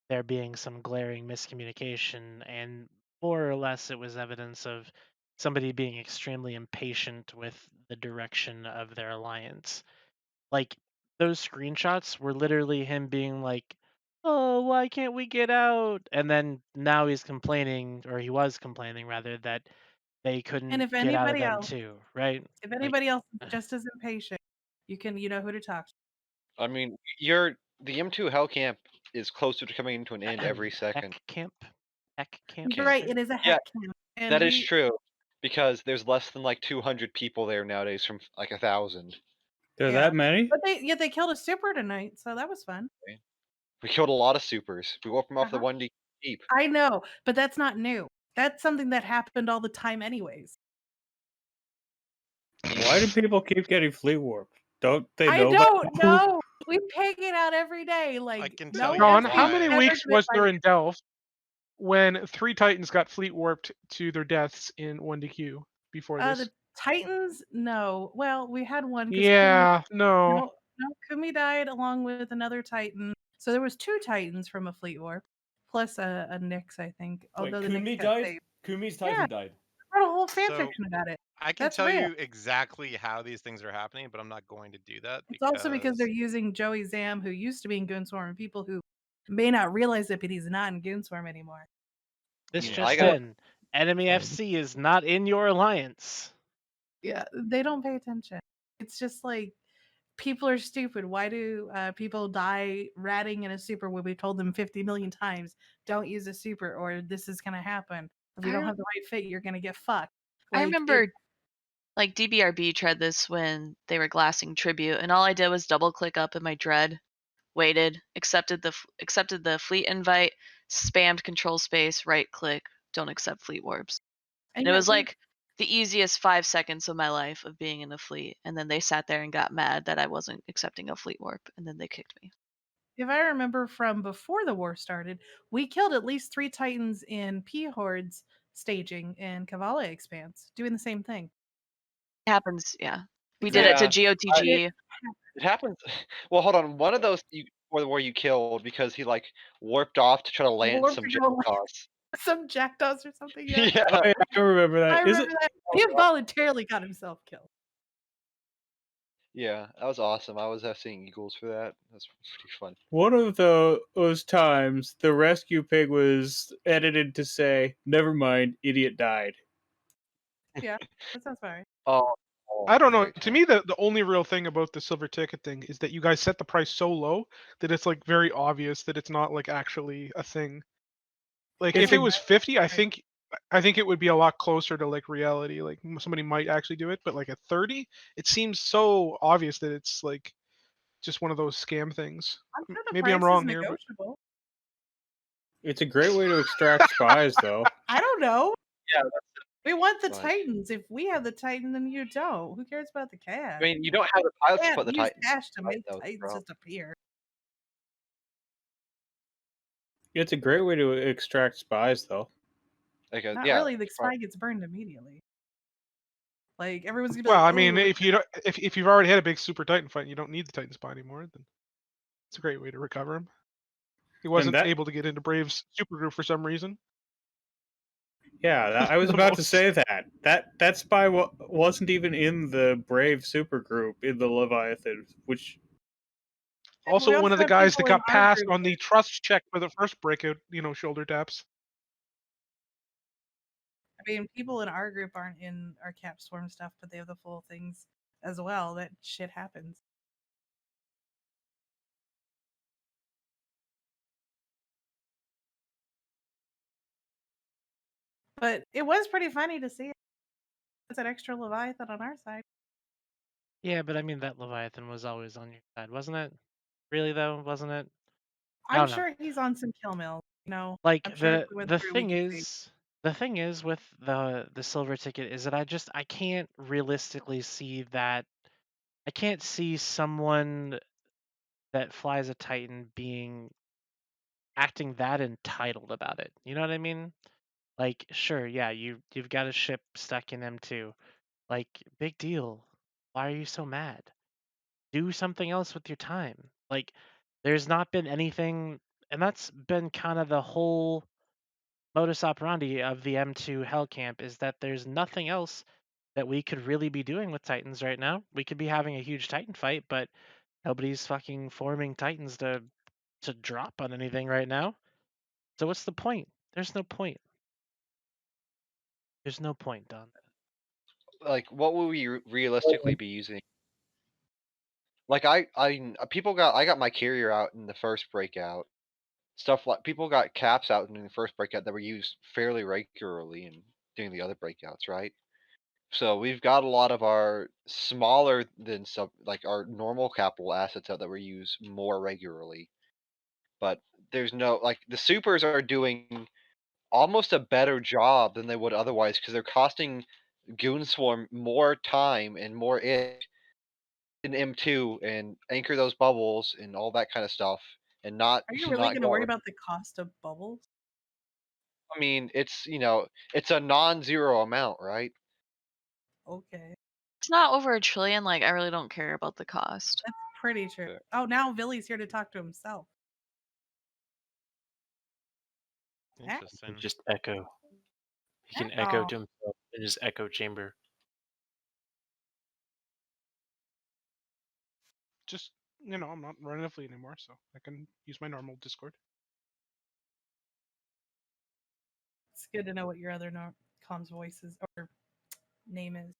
there being some glaring miscommunication, and more or less it was evidence of somebody being extremely impatient with the direction of their alliance. Like those screenshots were literally him being like, "Oh, why can't we get out?" And then now he's complaining, or he was complaining rather, that they couldn't And if get out of anybody them else, too, right? if Like, anybody else is just as impatient, you know who to talk to. I mean, the M2 Hell Camp is closer to coming to an end every second. Heck camp. You're right. It is a Yeah, heck camp. And that is true, because there's less than like 200 people there nowadays from like 1,000. There are that many? But they killed a super tonight, so that was fun. We killed a lot of supers. We woke them off the Uh-huh. 1D deep. I know, but that's not new. That's something that happened all the time, anyways. Why do people keep getting fleet warped? Don't they I know? don't know. We peg it out every day. Like, can no tell you John, one how why. many ever weeks did it was like there in Delph when 3 Titans got fleet warped to their deaths in 1DQ before this? The Titans? No. Well, we had one. 'Cause Yeah, Kumi, no. no, Kumi died along with another Titan. So there was 2 Titans from a fleet warp, plus a Nyx, I think. Wait, Although the Kumi Nyx got died? saved. Kumi's Titan Yeah. died. I wrote a whole fan So, fiction about it. I can That's tell real. you exactly how these things are happening, but I'm not going to do that It's also because they're using Joey Zam, who used to be in Goonswarm, and people who may not realize it, but he's not in Goonswarm anymore. This Yeah, just in. Enemy FC is not in your alliance. Yeah, they don't pay attention. It's just like people are stupid. Why do people die ratting in a super when we told them 50 million times, don't use a super or this is going to happen? If you I don't rem- have the right fit, you're going to get fucked. I Like, remember like DBRB tried this when they were glassing Tribute, and all I did was double click up in my dread, waited, accepted the fleet invite, spammed control space, right click, don't accept fleet warps. And it yet was we- like the easiest 5 seconds of my life of being in the fleet, and then they sat there and got mad that I wasn't accepting a fleet warp, and then they kicked me. If I remember from before the war started, we killed at least 3 Titans in P Hordes staging in Kavala Expanse, doing the same thing. It happens, yeah. We did it to GOTG. It happens. Well, hold on. One of those where you killed because he like warped off to try to land Warped some to go land jackdaws. Some jackdaws or something. Yeah, Yeah. Oh, yeah, I remember that. I Is remember it? that. He voluntarily got himself killed. Yeah, that was awesome. I was seeing eagles for that. That's pretty fun. One of those times, the rescue pig was edited to say, "Never mind, idiot died." Yeah, that sounds fine. Oh, I don't know. great To time. me, the only real thing about the silver ticket thing is that you guys set the price so low that it's like very obvious that it's not like actually a thing. Like It's if it a was 50, I think it would be a lot closer to like reality. Like somebody might actually do it, but like at 30, it seems so obvious that it's like just one of those scam things. I'm sure the Maybe I'm price is wrong here, but negotiable. it's a great way to extract spies, though. I don't know. Yeah, We want the fine. Titans. If we have the Titan, then you don't. Who cares about the cash? I mean, you don't have the You pilots to can't put the use Titans. cash to Right, make that was the Titans problem. just appear. It's a great way to extract spies, though. Like, Not yeah, really. The it's fine. spy gets burned immediately. Like everyone's gonna be well, like, I mean, "Ooh, if you don't, if you've already had a big super Titan fight, and you don't need the Titan spy anymore, then it's a great way to recover him. He wasn't that- able to get into Brave's supergroup for some reason. Yeah, I was The about to most. say that spy wasn't even in the Brave supergroup in the Leviathan, which we Also, one also of the have guys that people in got our passed group on the trust check for the first breakout, shoulder taps. I mean, people in our group aren't in our cap swarm stuff, but they have the full things as well. That shit happens. But it was pretty funny to see it's an extra Leviathan on our side. Yeah, but I mean that Leviathan was always on your side, wasn't it? Really though, wasn't it? I I'm don't know. sure he's on some kill mill. Like I'm sure if we went the through, we thing could see. is, the thing is with the silver ticket is that I can't realistically see that. I can't see someone that flies a Titan acting that entitled about it. You know what I mean? Like, sure, yeah, you've got a ship stuck in M2. Like, big deal. Why are you so mad? Do something else with your time. Like, there's not been anything, and that's been kind of the whole modus operandi of the M2 Hell Camp is that there's nothing else that we could really be doing with Titans right now. We could be having a huge Titan fight, but nobody's fucking forming Titans to drop on anything right now. So what's the point? There's no point. There's no point, Don. Like, what will we realistically be using? Like, I got my carrier out in the first breakout. Stuff like people got caps out in the first breakout that were used fairly regularly and during the other breakouts, right? So we've got a lot of our smaller than like our normal capital assets out that were used more regularly. But there's no like the supers are doing almost a better job than they would otherwise because they're costing Goon Swarm more time and more in M2 and anchor those bubbles and all that kind of stuff and not Are you really not going to go. worry about the cost of bubbles? I mean, it's it's a non-zero amount, right? Okay, It's not over $1 trillion. Like, I really don't care about the cost. that's pretty true. Oh, now Billy's here to talk to himself. Interesting. Just echo. He can echo Oh. to himself in his echo chamber. Just I'm not running a fleet anymore, so I can use my normal Discord. It's good to know what your other comms voice is or name is.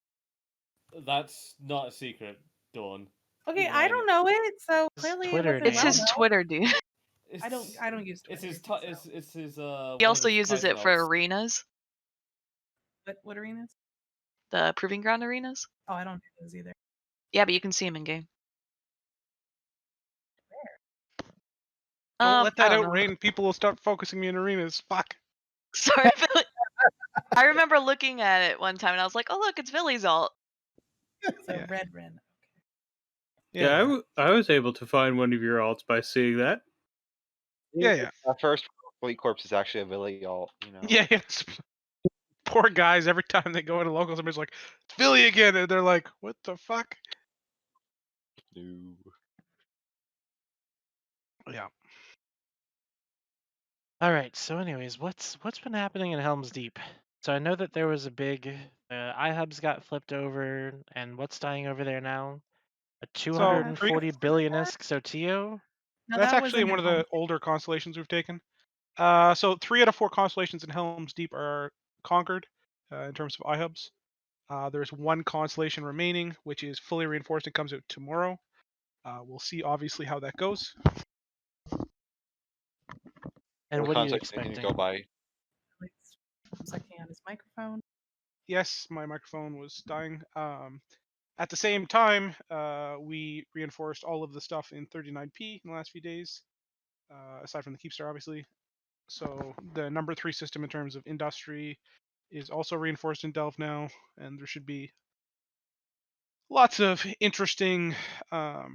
That's not a secret, Dawn. Okay, You know, I don't know it, so His clearly Twitter it wasn't It's well his known. Twitter, dude. I don't use Twitter. It's his. He one also of his uses Titan it for alts. arenas, What arenas? the proving ground arenas. Oh, I don't do those either. Yeah, but you can see him in game. Don't let I that don't know. outrain. People will start focusing me in arenas. Fuck. Sorry, Billy. I remember looking at it one time and I was like, "Oh, look, it's Billy's alt." So Yeah. Red Ren. yeah, I was able to find one of your alts by seeing that. Yeah. First Fleet Corps is actually a Villy alt, Yeah. Poor guys. Every time they go into local, somebody's like, "It's Billy again," and they're like, "What the fuck?" No. Yeah. All right. So, anyways, what's been happening in Helm's Deep? So I know that there was a big iHubs got flipped over, and what's dying over there now? A So 240 billion-esque Sotio? No, that's that was actually in one of Helm's the older constellations we've taken. So 3 out of 4 constellations in Helm's Deep are conquered in terms of iHubs. There's 1 constellation remaining, which is fully reinforced and comes out tomorrow. We'll see, obviously, how that goes. And What what are you context can you expecting? go by? It's sucking on his microphone. Yes, my microphone was dying. At the same time, we reinforced all of the stuff in 39p in the last few days, aside from the Keepstar, obviously. So the number 3 system in terms of industry is also reinforced in Delve now, and there should be lots of interesting. I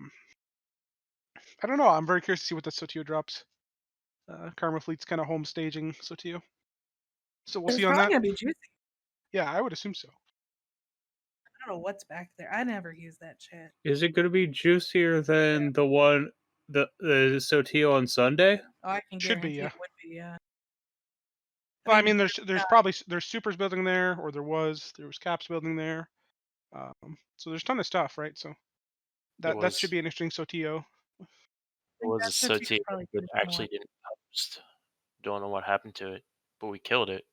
don't know. I'm very curious to see what the Sotio drops. Karma Fleet's kind of home staging Sotio, so we'll It's see on probably that. gonna be juicy. Yeah, I would assume so. I don't know what's back there. I never use that shit. Is it going to be juicier than the one, the Sotio on Sunday? Oh, I can Should be, guarantee yeah. it would be. Yeah. Well, I mean, there's probably there's supers building there, or there was caps building there. So there's a ton of stuff, right? So that should be an interesting Sotio. It was a that's what you Sotio probably that could actually didn't post. Don't know what happened to it, but we killed it.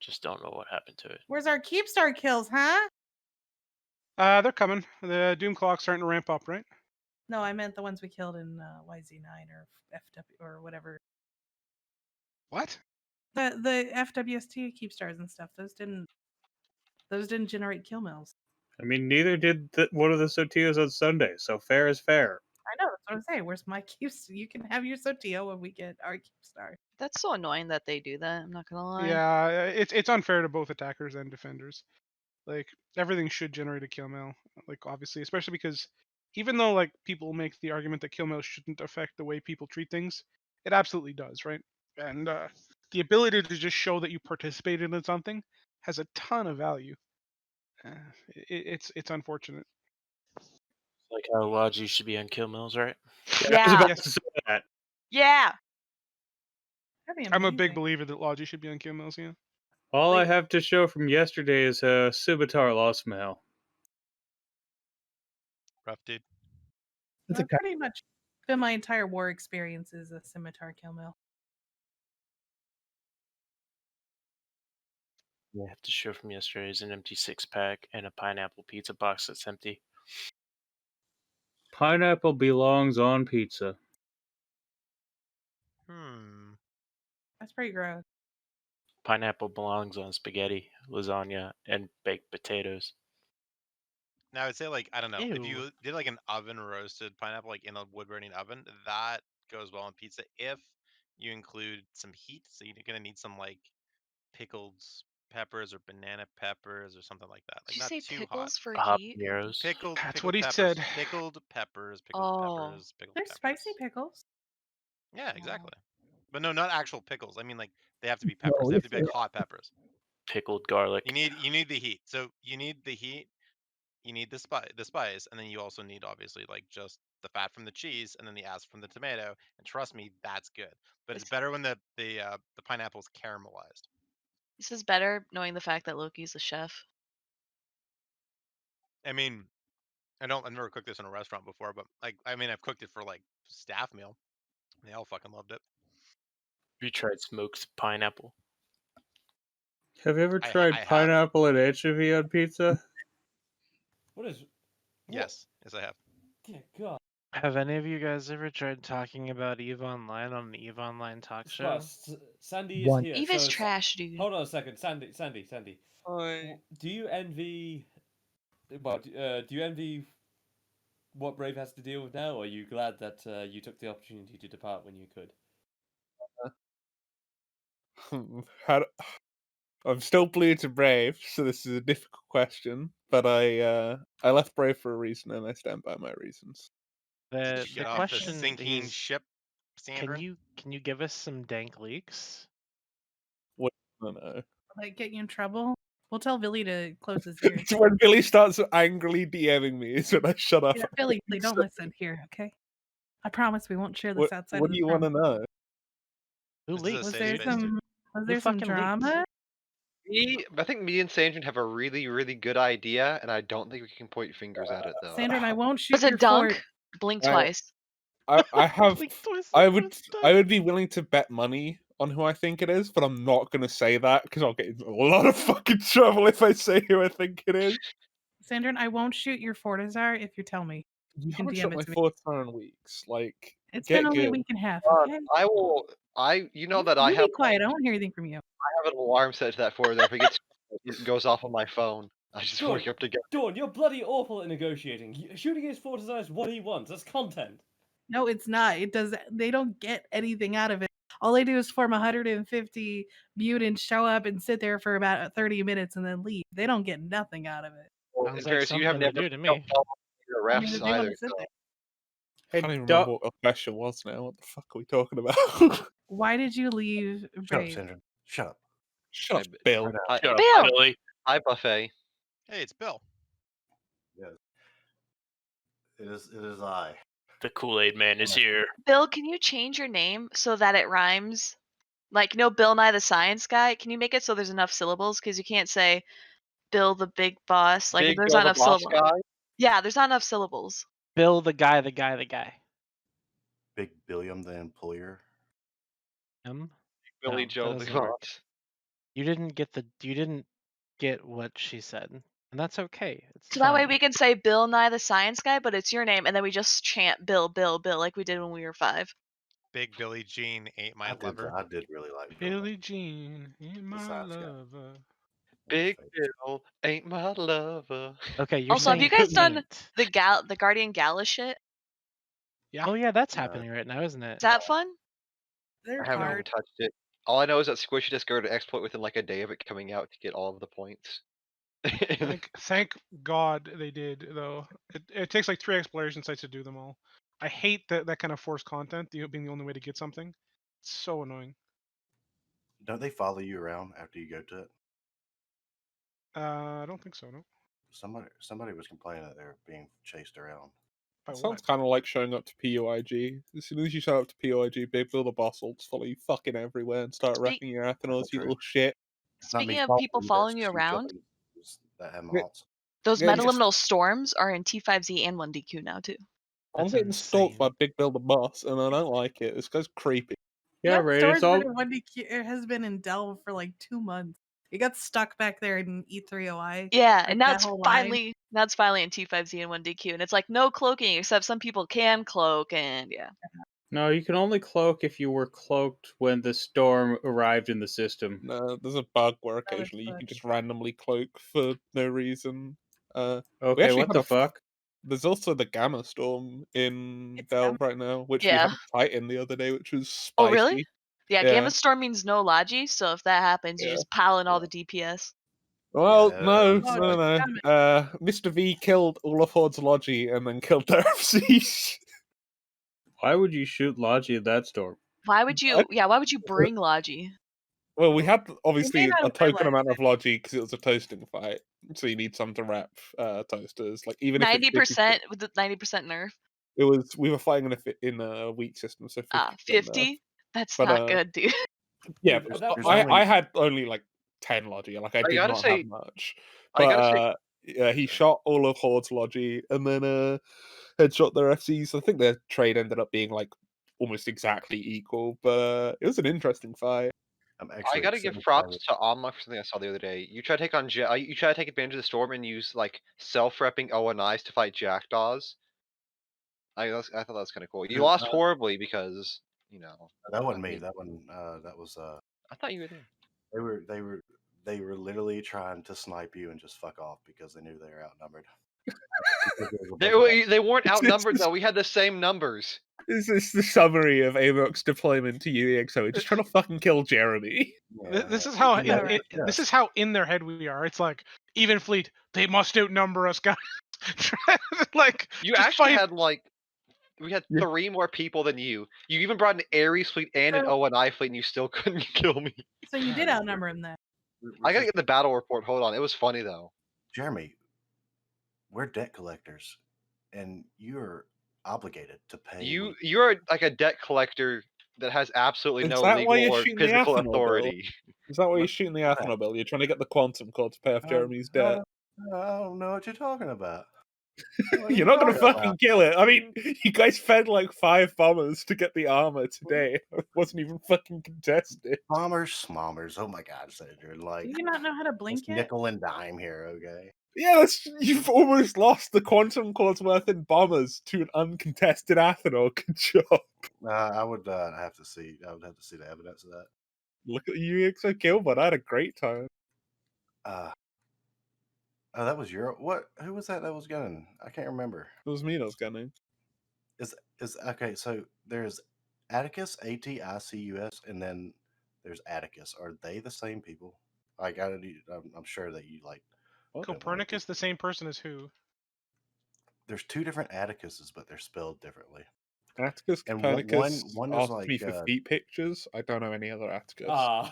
Just don't know what happened to it. Where's our Keepstar kills, huh? They're coming. The Doom Clock's starting to ramp up, right? No, I meant the ones we killed in YZ9 or FW or whatever. What? The FWST Keepstars and stuff. Those didn't generate kill mills. I mean, neither did one of the Sotios on Sunday, so fair is fair. I know, that's what I'm saying. Where's my Keepstar? You can have your Sotio when we get our Keepstar. That's so annoying that they do that. I'm not gonna lie. Yeah, it's unfair to both attackers and defenders. Like everything should generate a kill mail. Like obviously, especially because even though like people make the argument that kill mail shouldn't affect the way people treat things, it absolutely does, right? And the ability to just show that you participated in something has a ton of value. It's unfortunate. Like how Logi should be on kill mills, right? I was about Yes. to say that. Yeah. I'm a big believer that Logi should be on kill mills. Yeah. All I have to show from yesterday is a Subitar lost mail. Rough, dude. I've pretty much been my entire war experience is a scimitar kill mill. I have to show from yesterday is an empty 6-pack and a pineapple pizza box that's empty. Pineapple belongs on pizza. That's pretty gross. Pineapple belongs on spaghetti, lasagna, and baked potatoes. Now I would say like I don't know if Ew. you did like an oven roasted pineapple like in a wood burning oven, that goes well on pizza if you include some heat. So you're gonna need some like pickled peppers or banana peppers or something like that. Like Did you not say too pickles hot. for heat? Habaneros. Pickled That's pickled what he peppers. said. Pickled peppers. Oh. Pickled There's peppers. spicy pickles. Yeah, exactly. But no, not actual pickles. I mean like they have to be peppers. They have to be like hot peppers. Pickled garlic. You need the heat. So you need the heat. You need the spice, and then you also need obviously like just the fat from the cheese, and then the acid from the tomato. And trust me, that's good. But it's better when the pineapple's caramelized. This is better knowing the fact that Loki's a chef. I mean, I've never cooked this in a restaurant before, but like I mean, I've cooked it for like staff meal. They all fucking loved it. You tried smoked pineapple? Have you ever I tried have. pineapple and anchovy on pizza? What is? Yes, I have. Dear God. Have any of you guys ever tried talking about EVE Online on the EVE Online talk show? Sandy is here. Eve is trash, dude. Hold on a second, Sandy. Do you envy? Well, do you envy what Brave has to deal with now, or are you glad that you took the opportunity to depart when you could? I'm still bleeding to Brave, so this is a difficult question. But I left Brave for a reason, and I stand by my reasons. The Get off the question sinking is, ship, Sandra. can you give us some dank leaks? What? No. Like get you in trouble? We'll tell Billy to close his ears. It's when Billy starts angrily DMing me. Is when I shut up. Yeah, Billy, please don't listen here, okay? I promise we won't share this outside. What do you want to know? Who This is a leaked? Was safe there space, dude. some? Was Who there some fucking drama? I think me and Sandrin have a really, really good idea, and I don't think we can point fingers at it though. Sandra, I won't shoot Was it your dunk? fort. Blink I- twice. I have. Blink twice I and would. press done. I would be willing to bet money on who I think it is, but I'm not going to say that because I'll get into a lot of fucking trouble if I say who I think it is. Sandra, I won't shoot your Fortizar if you tell me. You can haven't DM shot it my to me. fourth turn weeks. Like, It's get been only a good. week and a half, God, okay? I will. You know that I You have. be quiet. I won't hear anything from you. I have an alarm set to that for that if it gets, it goes off on my phone. I just Dawn, wake up to get. Dawn, you're bloody awful at negotiating. Shooting his Fortizar is what he wants. That's content. No, it's not. It does. They don't get anything out of it. All they do is form 150 mutants, show up, and sit there for about 30 minutes, and then leave. They don't get nothing out of it. Well, Sounds in like fairness, you have something to never do to me. followed the Only refs that they want either. to sit So. there. I can't even remember what the question was now. What the fuck are we talking about? Why did you leave Brave? Shut up, Sandra. Shut up. Shut up, Bill. Hi, Shut up, Bill! Billy. Hi, Buffet. Hey, it's Bill. Yes. It is I. The Kool-Aid Man is here. Bill, can you change your name so that it rhymes? Like, you know, Bill Nye the Science Guy? Can you make it so there's enough syllables? Because you can't say Bill the Big Boss. Like, Big there's Bill not the enough Boss syllables. Guy. Yeah, there's not enough syllables. Bill, the guy, the guy, the guy. Big Billiam, the employer. Billy No, Joe that the doesn't work. Boss. You didn't get what she said, and that's okay. It's So that way fine. we can say Bill Nye the Science Guy, but it's your name, and then we just chant Bill, Bill, Bill, like we did when we were 5. Big Billy Jean ain't my I lover. did really like Billie Jean, ain't my Science Guy. lover. Big Bill ain't my lover. Okay, you're Also, have saying you guys done ain't. the Guardian Gala shit? Yeah. Oh yeah, that's No. happening right now, isn't it? Is that fun? They're I haven't even hard. touched it. All I know is that Squishy discovered an exploit within like a day of it coming out to get all of the points. Thank God they did, though. It takes like 3 exploration sites to do them all. I hate that kind of forced content being the only way to get something. It's so annoying. Don't they follow you around after you go to it? I don't think so, no. Somebody was complaining that they were being chased around. By It sounds what? kind of like showing up to PUIG. As soon as you show up to PUIG, Big Bill the Boss will just follow you fucking everywhere and start wrecking your Athanos, you little shit. Speaking of people following you around, That have Yeah. mods. those Yeah, just- metaliminal storms are in T5Z and 1DQ now too. I'm getting stalked by Big Bill the Boss, and I don't like it. This guy's creepy. Yeah, That right. store's It's all been in 1DQ. It has been in Delve for like 2 months. It got stuck back there in E3OI. Yeah, like and now that it's whole line. finally in T5Z and 1DQ, and it's like no cloaking except some people can cloak, and yeah. no. You can only cloak if you were cloaked when the storm arrived in the system. No, there's a bug where occasionally you can just randomly cloak for no reason. We Okay, actually what had the a fuck? There's also the Gamma Storm in Delve right now, which we Yeah. had a fight in the other day, which was spicy. Oh really? Yeah, Yeah. Gamma Storm means no Logi, so if that happens, you Yeah. just pile in all the DPS. Well, Yeah, no, Oh, no. Mr. V killed all of Horde's Logi and then killed their FCs. Why would you shoot Logi at that storm? Why would you? Yeah, why would you bring Logi? Well, we had obviously not a have token amount of Logi because it was a toasting fight, so you need some to wrap toasters. Like even if it's 90% with the 90% nerf. it was we were fighting in a weak system, so 50%. 50? That's But, not good, dude. Yeah, Dude, but there's I only- had only like 10 Logi, like I did gotta not say- have much. I But gotta yeah, he shot all of Horde's Logi and then headshot their FCs. I think their trade ended up being like almost exactly equal, but it was an interesting fight. I gotta give props to Alma for something I saw the other day. You try to take on you try to take advantage of the storm and use like self-repping ONIs to fight jackdaws. I thought that was kind of cool. You lost horribly because That wasn't me. That one. That was. I thought you were there. They were literally trying to snipe you and just fuck off because they knew they were outnumbered. They weren't outnumbered though. We had the same numbers. This is the summary of Amok's deployment to UEXO. Just trying to fucking kill Jeremy. This is how Yeah. this is how in their head we are. It's like even fleet, they must outnumber us, guys. Like You just actually fight. had like we had 3 more people than you. You even brought an Ares fleet and an ONI fleet, and you still couldn't kill me. So you did outnumber him then. I gotta get the battle report. Hold on, it was funny though. Jeremy, we're debt collectors, and you're obligated to pay. You're like a debt collector that has absolutely Is no that why legal you're or shooting the physical Athanol, Bill? authority. Is that why you're shooting the Athena bill? You're trying to get the quantum core to pay off Jeremy's debt. I don't know what you're talking about. You're not going to fucking kill it. I mean, you guys fed like 5 bombers to get the armor today. It wasn't even fucking contested. Bombers, smommers. Oh my god, Cedric. Like, Do you not know how to blink it's it? nickel and dime here, okay? Yeah, you've almost lost the quantum core's worth in bombers to an uncontested Athena. Good job. I would have to see. I would have to see the evidence of that. Look at you, Exo-Gilbert. I had a great time. Oh, that was your what? Who was that was gunning? I can't remember. It was me that was gunning. Is okay? So there's Atticus, Aticus, and then there's Atticus. Are they the same people? Like I'm sure that you like. Copernicus, the same person as who? There's 2 different Atticuses, but they're spelled differently. Atticus, And Copernicus one is asked like me for feet pictures. I don't know any other Atticus.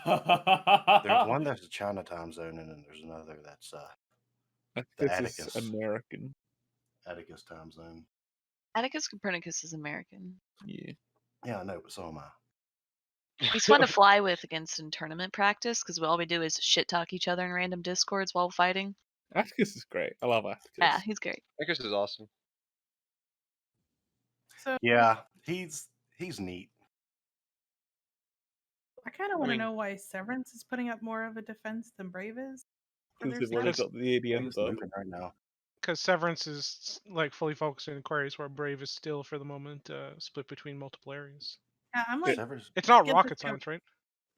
there's one that's a China time zone, and then there's another that's the Atticus Atticus is American. Atticus time zone. Atticus Copernicus is American. Yeah, I know, but so am I. He's fun to fly with against in tournament practice because all we do is shit talk each other in random discords while fighting. Atticus is great. I love Atticus. Yeah, he's great. Atticus is awesome. So Yeah, he's neat. I kind of want to know why Severance is putting up more of a defense than Brave is. Because they've already got the ADMs up. Right now. Because Severance is like fully focused in Aquarius, where Brave is still for the moment split between multiple areas. Yeah, I'm like, it's not get rocket this science, right?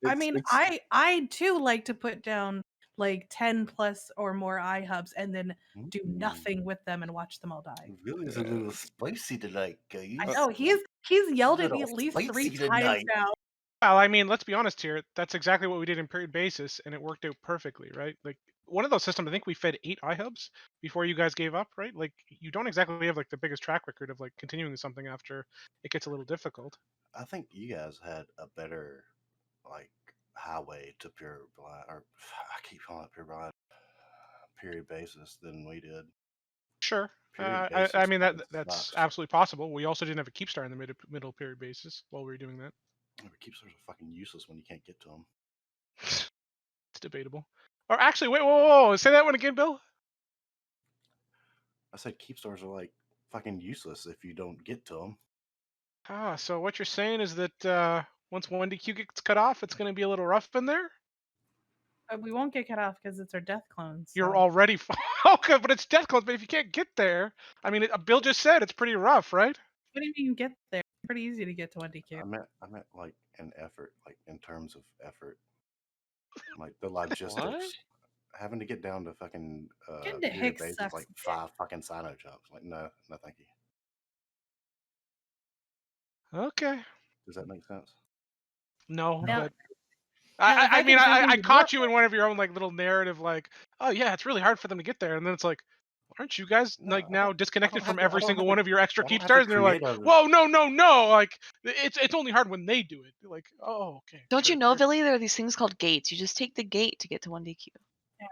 I mean, I too like to put down like 10 plus or more iHubs and then do nothing with them and watch them all die. Billy's a little spicy tonight, guys. I know he's yelled at me at Little least 3 spicy times tonight. now. Well, I mean, let's be honest here. That's exactly what we did in period basis, and it worked out perfectly, right? Like one of those systems, I think we fed 8 iHubs before you guys gave up, right? Like you don't exactly have like the biggest track record of like continuing something after it gets a little difficult. I think you guys had a better like highway to pure blind, or I keep calling it pure blind, period basis than we did. Sure. Period I basis mean that's sucks. absolutely possible. We also didn't have a keep star in the middle period basis while we were doing that. Keep stars are fucking useless when you can't get to them. It's debatable. Or actually, wait, whoa, say that one again, Bill. I said keep stars are like fucking useless if you don't get to them. Ah, so what you're saying is that once 1DQ gets cut off, it's going to be a little rough in there? But we won't get cut off because it's our death clones. You're already... okay, but it's death clones, but if you can't get there... I mean, Bill just said it's pretty rough, right? What do you mean get there? It's pretty easy to get to 1DQ. I meant like an effort, like in terms of effort. Like the logistics. Having to get down to fucking Getting to Hicks base is sucks like 5 fucking sino jumps. Like no thank you. Okay. Does that make sense? No, Now- but... now, if I I mean, can I send you caught you in one of your own like little narrative, like, oh yeah, it's really hard for them to get there, and then it's like, aren't you guys like now disconnected from every single one of your extra keep stars? And they're like, whoa, no, like it's only hard when they do it. Like, oh, okay. Don't you know, Billy? There are these things called gates. You just take the gate to get to 1DQ.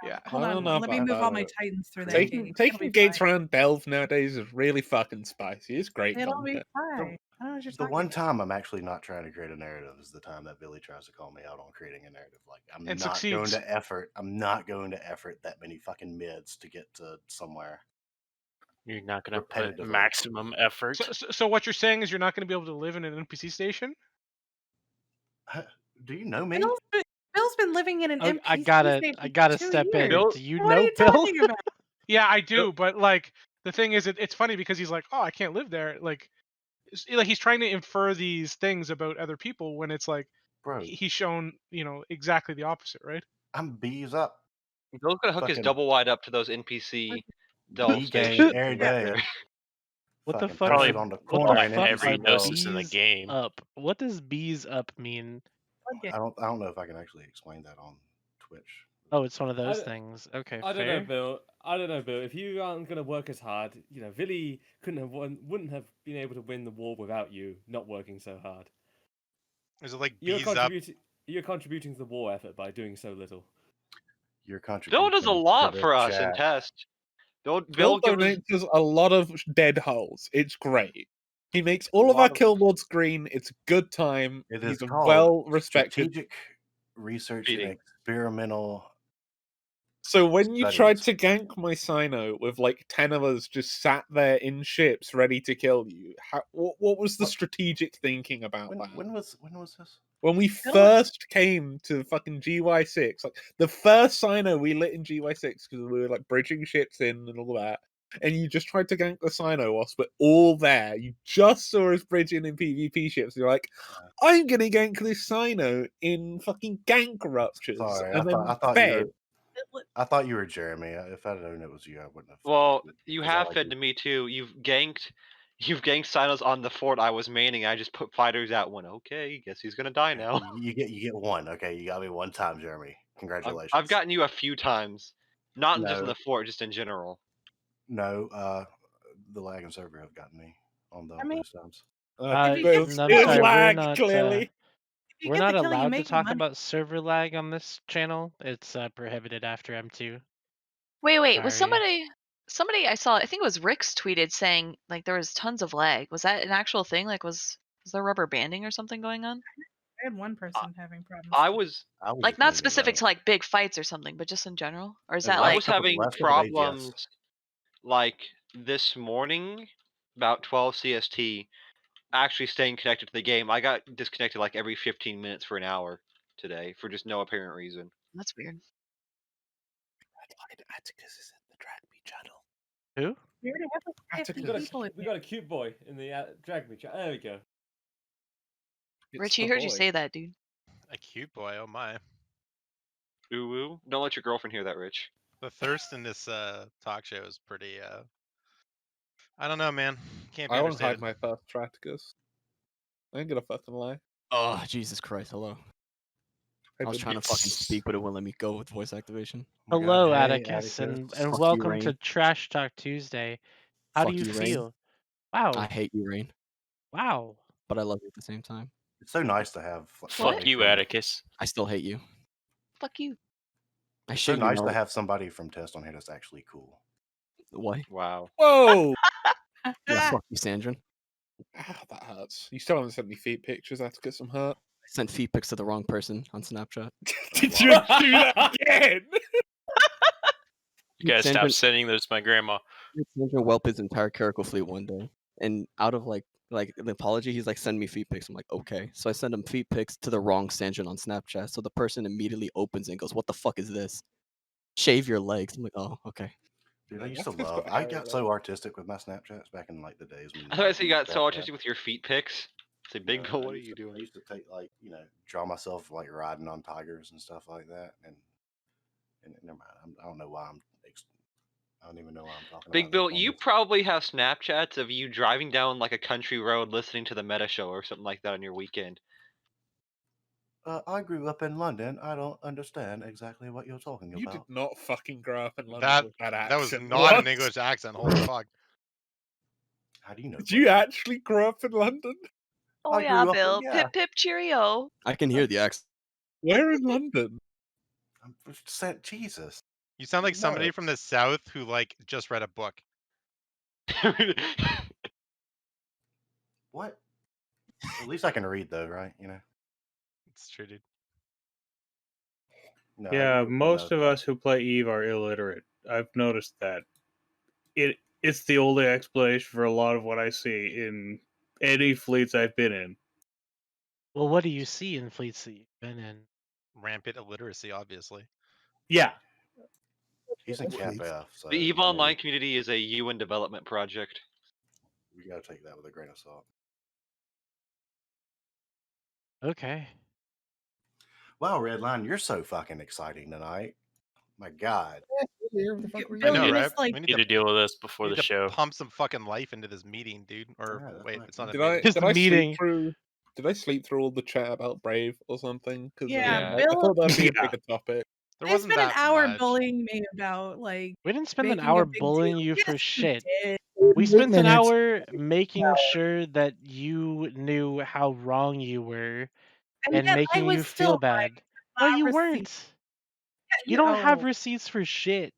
Yeah. Hold on, let me move all my titans through that Taking gate. taking gates around Delve nowadays is really fucking spicy. It's great It'll be content. fine. I don't know what you're The talking one about. time I'm actually not trying to create a narrative is the time that Billy tries to call me out on creating a narrative. Like I'm And not going succeeds. to effort. I'm not going to effort that many fucking mids to get to somewhere. You're not going to put Repetitively. maximum effort. So what you're saying is you're not going to be able to live in an NPC station? Do you know me? Bill's been living in an Oh, NPC I gotta station for 2 step in. years. Do you What are know you Bill? talking about? Yeah, I do, but like the thing is, it's funny because he's like, oh, I can't live there. Like he's trying to infer these things about other people when it's like, Bro, he's shown exactly the opposite, right? I'm bees up. Bill's gonna hook his Fucking- double wide up to those NPC delve Bee game stations. every day. What the Fucking fuck? probably are- on the what corner the in fuck every are gnosis in the bees game. Up. What does bees up mean? I don't know if I can actually explain that on Twitch. Oh, it's one of those I- things. Okay, I don't fair. know, Bill. I don't know, Bill. If you aren't going to work as hard, Villy wouldn't have been able to win the war without you not working so hard. Is it like You're bees up? contributing to the war effort by doing so little. You're contributing. Bill does a lot for us in test. Bill Bill gives us donates us a lot of dead holes. It's great. He makes all of lot our of- kill boards green. It's a good time. It He's is a called well respected. strategic research Feeding. and experimental. So when you Studies. tried to gank my Sino with like 10 of us just sat there in ships ready to kill you, what was the strategic thinking about that? When was this? When we first came to fucking GY6, like the first Sino we lit in GY6 because we were like bridging ships in and all that, and you just tried to gank the Sino whilst we're all there. You just saw us bridging in PvP ships. And you're like, I'm gonna gank this Sino in fucking gank ruptures. Sorry, and I thought fed. you were. I thought you were Jeremy. If I'd known it was you, I wouldn't have. Well, you 'cause I have like fed you. to me too. You've ganked Sinos on the fort I was manning. I just put fighters out. Went okay. Guess he's gonna die now. You get one. Okay, you got me one time, Jeremy. Congratulations. I've gotten you a few times, not just in No. the fort, just in general. No, the lag and server have gotten me on the those times. If you get It was I'm sorry, lag, we're not, clearly. If you we're get not the kill, you allowed to make talk money. about server lag on this channel. It's prohibited after M2. Wait, was Sorry. somebody I saw, I think it was Rick's tweeted saying like there was tons of lag. Was that an actual thing? Like was there rubber banding or something going on? I had one person having problems. I was Like not specific to like big fights or something, but just in general? Or is that I like was having problems like this morning, about 12 CST, actually staying connected to the game. I got disconnected like every 15 minutes for an hour today for just no apparent reason. That's weird. Atticus is in the Drag Me channel. Who? We already have like 50 people in We got a cute boy in the drag me chat. There we go. Richie, heard you say that, dude. A cute boy, oh my. Ooh woo. Don't let your girlfriend hear that, Rich. The thirst in this talk show is pretty I don't know, man. Can't be I won't hide understated. my first Straticus. I ain't gonna fucking lie. Oh, Jesus Christ, hello. I was did trying to get fucking speak, but it wouldn't let me go with voice activation. Hello, Hey, Atticus, and Fuck you, welcome to Rain. Trash Talk Tuesday. How Fuck do you you, Rain. feel? Wow. I hate you, Rain. Wow. But I love you at the same time. It's so nice to have. Fuck you, Atticus. I still hate you. Fuck you. I It's shit so nice you to know. have somebody from Test on here that's actually cool. What? Wow. Whoa! Yeah, fuck you, Sandrin. Ah, that hurts. You still haven't sent me feet pictures. I have to get some hurt. I sent feet pics to the wrong person on Snapchat. Did you do that again? You gotta stop Sandrin- sending those to my grandma. Sandrin whelped his entire clerical fleet one day, and out of like an apology, he's like, "Send me feet pics." I'm like, "Okay." So I send him feet pics to the wrong Sandrin on Snapchat. So the person immediately opens and goes, "What the fuck is this? Shave your legs." I'm like, "Oh, okay." Dude, I used to love. I got so artistic with my Snapchats back in like the days when. I thought you got so artistic with your feet pics. Say, big girl, what are you I doing? used to take draw myself like riding on tigers and stuff like that, and never mind. I don't know why I don't even know why I'm talking Big about Bill, this. you probably have Snapchats of you driving down like a country road listening to the Meta Show or something like that on your weekend. I grew up in London. I don't understand exactly what you're talking You about. did not fucking grow up in London That with that accent. that was not What? an English accent. Holy fuck. How do you know? Did you actually grow up in London? Oh I yeah, grew up in- Bill. yeah. Pip pip cheerio. I can hear the accent. Where in London? I'm just Jesus. You sound like somebody Nuts. from the South who like just read a book. What? At least I can read though, right? You know. It's true, dude. No, I Yeah, grew up in, most of us who play Eve are illiterate. I've noticed that. It's the only explanation for a lot of what I see in any fleets I've been in. Well, what do you see in fleets that you've been in? Rampant illiteracy, obviously. Yeah. He's in Cap F, so The EVE I mean, Online community is a UN development project. we gotta take that with a grain of salt. Okay. Wow, Redline, you're so fucking exciting tonight. My God. I know, right? Like, We Need to deal with this before need the to show. pump some fucking life into this meeting, dude. Or wait, it's not a Did meeting. I sleep through? Did I sleep through all the chat about Brave or something? Because Yeah, I Bill- thought that'd be a Yeah. bigger topic. There I wasn't spent an that hour much. bullying me about like. We didn't spend an making a hour big bullying deal. you Yes, for you shit. did. We spent an 8 minutes. hour making sure that you knew how wrong you were and yet I making was you still feel bad. No, not you received. weren't. Yeah, You don't have oh. receipts for shit.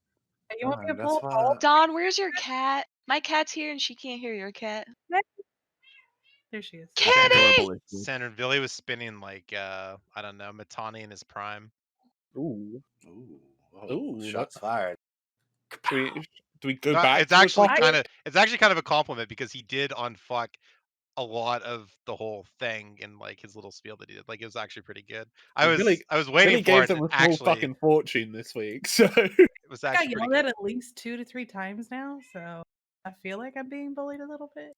You want me to That's pull why. Don, where's your cat? My cat's here and she can't hear your cat. There she is. Sandra Billy was spinning like I don't know, Matani in his prime. Ooh. Shots fired. Do we go No, back? it's to the actually topic? kind of a compliment because he did unfuck a lot of the whole thing in like his little spiel that he did. Like it was actually pretty good. I was waiting Billy for gave it. them And a small actually, fucking fortune this week, so it was I got actually pretty yelled good. at least 2 to 3 times now, so I feel like I'm being bullied a little bit.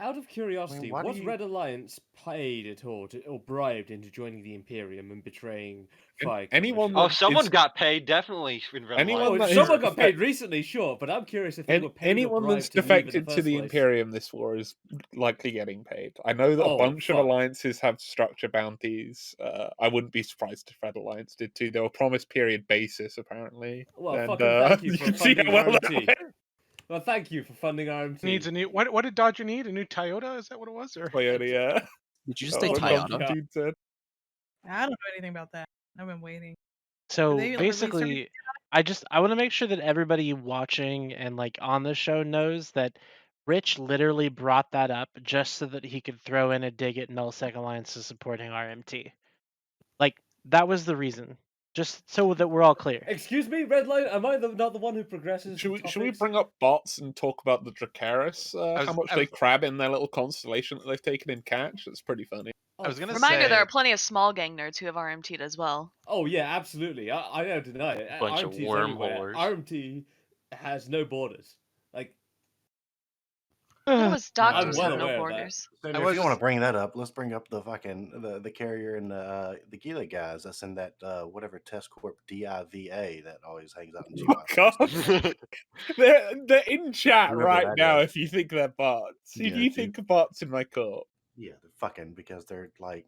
Out of curiosity, why do was you- Red Alliance paid at all or bribed into joining the Imperium and betraying Fire anyone Coalition? Oh, someone got paid, definitely. In Red Anyone Alliance. Oh, that someone is got paid recently, sure, but I'm curious if they were paid or anyone that's bribed to leave in the defected to first the place. Imperium this war is likely getting paid. I know that a Oh, bunch of fuck. alliances have structure bounties. I wouldn't be surprised if Red Alliance did too. They were promised period basis, apparently. Well, and, fucking thank you for can see funding how well that RMT. went. Well, thank you for funding RMT. Needs a new. What did Dodger need? A new Toyota? Is that what it was? Or Toyota, yeah. Did you just say What Toyota? dude said. I don't know anything about that. I've been waiting. So They released basically, I want to make sure that everybody watching and like on the show knows that Rich literally brought that up just so that he could throw in a dig at Nullsec Alliances supporting RMT. Like that was the reason. Just so that we're all clear. Excuse me, Red Line, am I not the one who progresses? Should we bring up bots and talk about the Dracaris? How much they crab in their little constellation that they've taken in catch? That's pretty funny. I was gonna Reminder: say there are plenty of small gang nerds who have RMT'd as well. Oh yeah, absolutely. I don't deny it. Bunch of RMT's everywhere. wormholes. RMT has no borders. Like That was doctors well have no aware of borders. If you want to bring that up, let's bring up the fucking the carrier and the Gila guys. That's in that whatever test corp DIVA that always hangs out in Oh GY. God. they're in chat Whoever right that now. is. If you think they're bots, if Yeah, you think bots in my corp, Yeah, they're fucking because they're like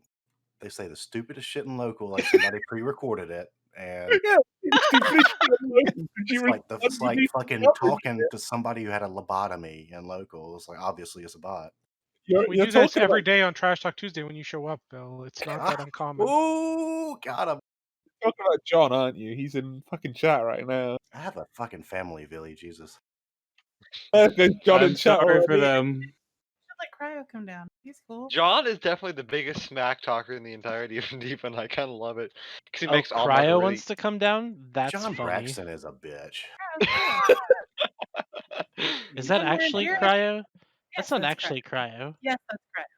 they say the stupidest shit in local, like somebody pre-recorded it, and yeah, it's stupid shit in local. it's like fucking talking to somebody who had a lobotomy in local. It's like obviously it's a bot. we do this every day on Trash Talk Tuesday when you show up, Bill. It's not that uncommon. Ooh, got him. You're talking about John, aren't you? He's in fucking chat right now. I have a fucking family, Billy. Jesus. There's John in I'm chat sorry for already. them. Let Cryo come down. He's cool. John is definitely the biggest smack talker in the entirety of Deep, and I kind of love it because he Oh, makes all Cryo really... wants to come down. That's John funny. Braxton is a bitch. Is that actually Cryo? That's not that's actually Cryo. Yes, that's correct.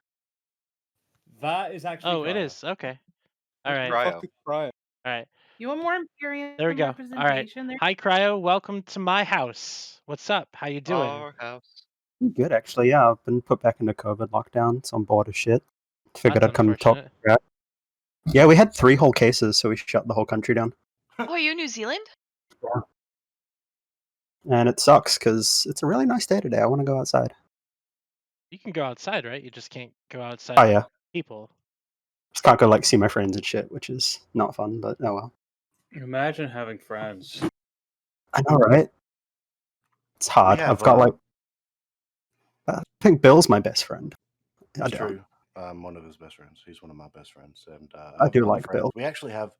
that is actually. Oh, it Cryo. is. Okay. All right. Cryo. Cryo. All right. You want more Imperium There we go. All right. representation? There- Hi, Cryo. Welcome to my house. What's up? How you doing? Our house. Good, actually. Yeah, I've been put back into COVID lockdown, so I'm bored as shit. Figured That's I'd come talk. unfortunate. Yeah, we had 3 whole cases, so we shut the whole country down. Oh, are you in New Zealand? And it sucks because it's a really nice day today. I want to go outside. You can go outside, right? You just can't go outside Oh, with yeah. people. Just can't go like see my friends and shit, which is not fun, but oh well. Imagine having friends. I know, right? It's hard. have, I've got like. I think Bill's my best friend. I That's don't. true. I'm one of his best friends. He's one of my best friends, and I have do plenty of like friends. Bill. We actually have.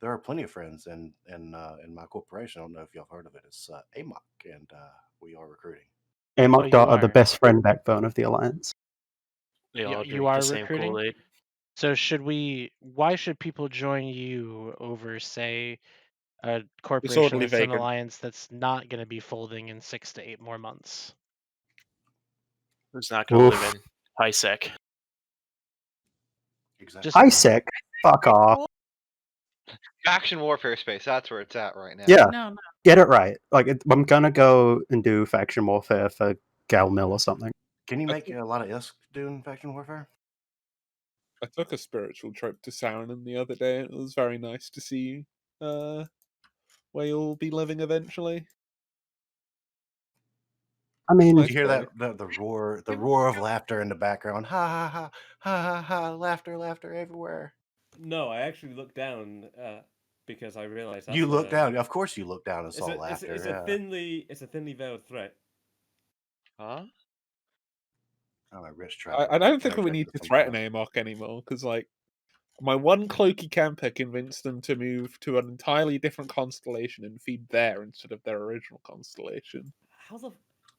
There are plenty of friends in my corporation. I don't know if y'all heard of it. It's AMOC, and we are recruiting. Amok you Dot are the are. best friend backbone of the alliance. They all You drink are the same recruiting. Kool-Aid. So why should people join you over, say, a corporation Disorderly that's an vacant. alliance that's not going to be folding in 6 to 8 more months? Who's not going to Oof. live in high-sec? Exactly. ISEC, fuck off. Faction warfare space. That's where it's at right now. Yeah, No. get it right. Like I'm gonna go and do faction warfare for Gal Mill or something. Can you make a lot of ISK doing faction warfare? I took a spiritual trip to Saarinen the other day, and it was very nice to see where you'll be living eventually. I mean, Did you hear that the roar of laughter in the background? Ha ha ha ha ha ha! Laughter everywhere. No, I actually looked down because I realized You looked down. Of course, you looked down and saw laughter. It's yeah. a thinly veiled threat. Huh? Oh, Rich I don't think we need to threaten AMOC anymore, because like my one cloaky camper convinced them to move to an entirely different constellation and feed there instead of their original constellation.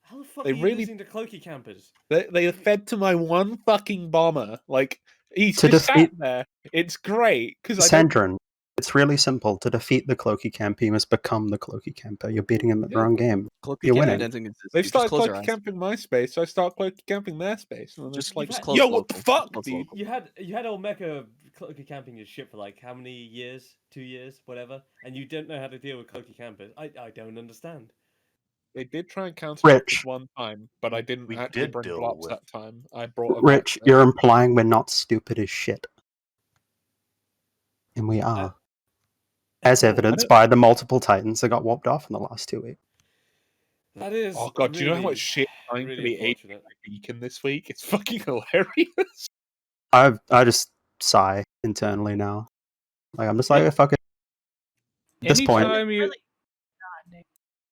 How the fuck They are you really- losing to cloaky campers? They fed to my one fucking bomber. Like he's To just defeat- sat there. It's great because I don't. Sandrin, it's really simple. To defeat the Cloaky Camper, you must become the Cloaky Camper. You're beating him at the wrong game. Cloaky You're Camper winning. doesn't exist. They've dude. Just started close your cloaky eyes. camping my space, so I start cloaky camping their space, and then Just- it's like, just You've close yo, what the local. fuck, Close dude? local. You had old Mecha cloaky camping your shit for like how many years? 2 years, whatever, and you don't know how to deal with cloaky campers. I don't understand. They did try and counter it Rich. one time, but I didn't We actually did bring deal blocks with- that time. I brought a Rich, Vector. you're implying we're not stupid as shit. And we are. As evidenced by the multiple Titans that got whopped off in the last 2 weeks. That is. Oh god, do you know how really, much shit trying really to be ate unfortunate. beacon this week? It's fucking hilarious. I just sigh internally now. Like I'm just like, fuck it. At this point,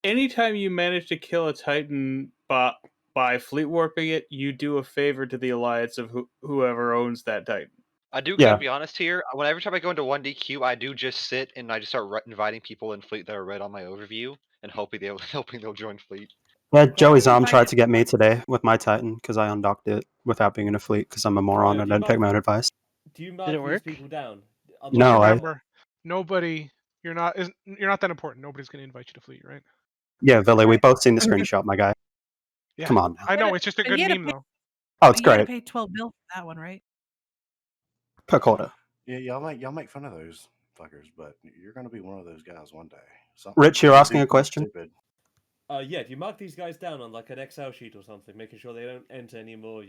Anytime you manage to kill a Titan by fleet warping it, you do a favor to the alliance of whoever owns that Titan. I do Yeah. gotta be honest here. Every time I go into 1DQ, I do just sit and I just start inviting people in fleet that are red on my overview and hoping they'll join fleet. yeah, Joey's arm tried to get me today with my Titan because I undocked it without being in a fleet because I'm a moron and I didn't take my own advice. Do you mark it these work? people down? No, I- Remember, nobody. You're not that important. Nobody's going to invite you to fleet, right? Yeah, Villy, we both seen the screenshot, my guy. Yeah. Come on now. I know it's just a But good you had to meme pay- though. Oh, it's You had to great. pay 12 bill for that one, right? Per quarter. Yeah, y'all make fun of those fuckers, but you're gonna be one of those guys one day. Rich, you're asking a question? Stupid. Yeah, do you mark these guys down on like an Excel sheet or something, making sure they don't enter any more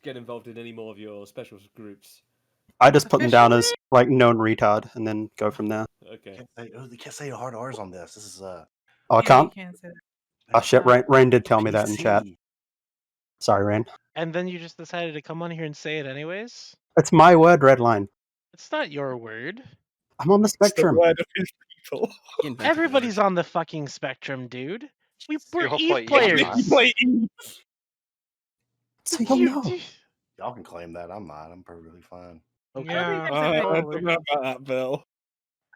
get involved in any more of your special groups? I just put them down as like known retard and then go from there. Okay. You can't say hard R's on this. This is Oh, I Yeah, can't? you can't say that. Oh shit, Rain did tell me that in chat. PC. Sorry, Rain. And then you just decided to come on here and say it anyways? It's my word, Redline. It's not your word. I'm on the It's the spectrum. word of his people. Everybody's on the fucking spectrum, dude. We're You'll Eve play Eve. players. You play Eve. So you'll know. Y'all can claim that. I'm not. I'm perfectly fine. Okay. Yeah. I don't know about that, Bill.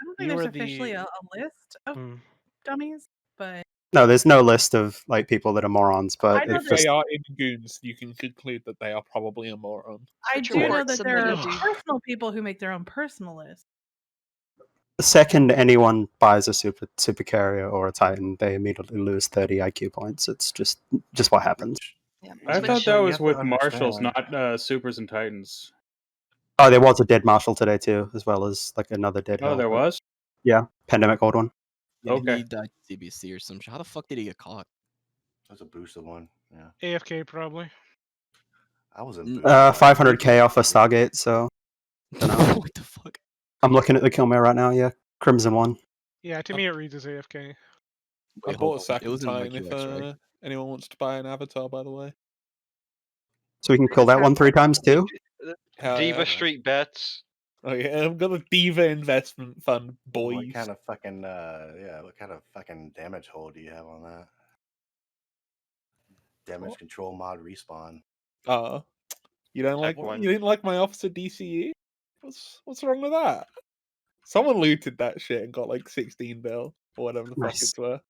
I don't think You there's were the- officially a list of dummies, but No, there's no list of like people that are morons, but I know if that just, They are in goons. You can conclude that they are probably a moron. I Get your do know work that there are submitted, dude. personal people who make their own personal list. the second anyone buys a super carrier or a Titan, they immediately lose 30 IQ points. It's just what happens. Yeah. I Which- thought that you was have to with marshals, understand. not supers and titans. Oh, there was a dead marshal today too, as well as like another dead. Oh, hell, there but- was? Yeah, pandemic gold one. Yeah, Okay. He died CBC or some shit. How the fuck did he get caught? That's a boosted one. Yeah, AFK probably. I was in. 500k off a Stargate. So What the fuck? I'm looking at the kill mail right now. Yeah, Crimson one. Yeah, to me it reads as AFK. I Wait, bought hold a on. It second was in my Titan if QX, right? anyone wants to buy an avatar, by the way. So we can kill that one 3 times too. Hell Diva yeah. Street bets. Oh yeah, I've got a Diva investment fund, boys. What kind of fucking What kind of fucking damage hole do you have on that? Damage control mod respawn. You don't like Check one. you didn't like my Officer DCE? What's wrong with that? Someone looted that shit and got like 16 bill or whatever the fuck Nice. it's worth.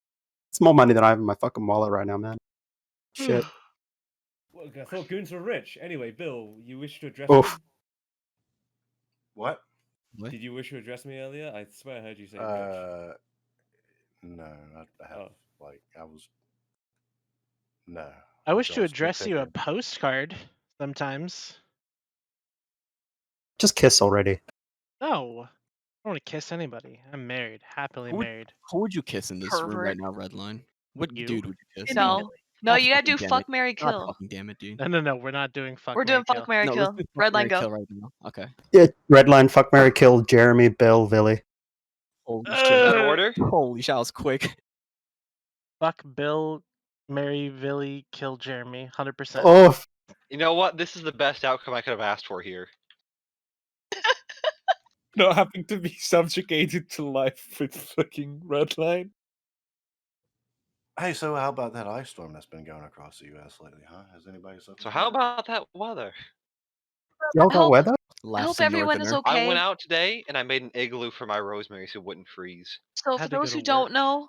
It's more money than I have in my fucking wallet right now, man. Shit. Well, I thought goons were rich. Anyway, Bill, you wish to address Oof. me? What? Did you wish to address me earlier? I swear I heard you say rich. No, I have like I was. No. I wish to Joel's address you a nitpicking. postcard sometimes. Just kiss already. No. I don't want to kiss anybody. I'm married. Happily married. Who would you kiss in this room Pervert. right now, Redline? What You. dude would you kiss? No. No, God you gotta do fucking damn fuck, it. marry, God kill. fucking damn it, dude. No. We're not doing fuck. We're doing marry, fuck, marry, No, kill. let's do fuck, Red line marry, go. kill right now. Okay. Yeah, Redline, fuck, Mary, kill, Jeremy, Bill, Villy. Holy Is that shit. order? Holy shit, that was quick. Fuck Bill, marry Villy, kill Jeremy. 100%. Oh, You know what? This is the best outcome I could have asked for here. Not having to be subjugated to life with fucking Redline. Hey, so how about that ice storm that's been going across the U.S. lately, huh? Has anybody suffered? So how about that weather? y'all I got hope- weather? I hope everyone is I okay. went out today and I made an igloo for my rosemary so it wouldn't freeze. So for Had to go those to who don't work. know,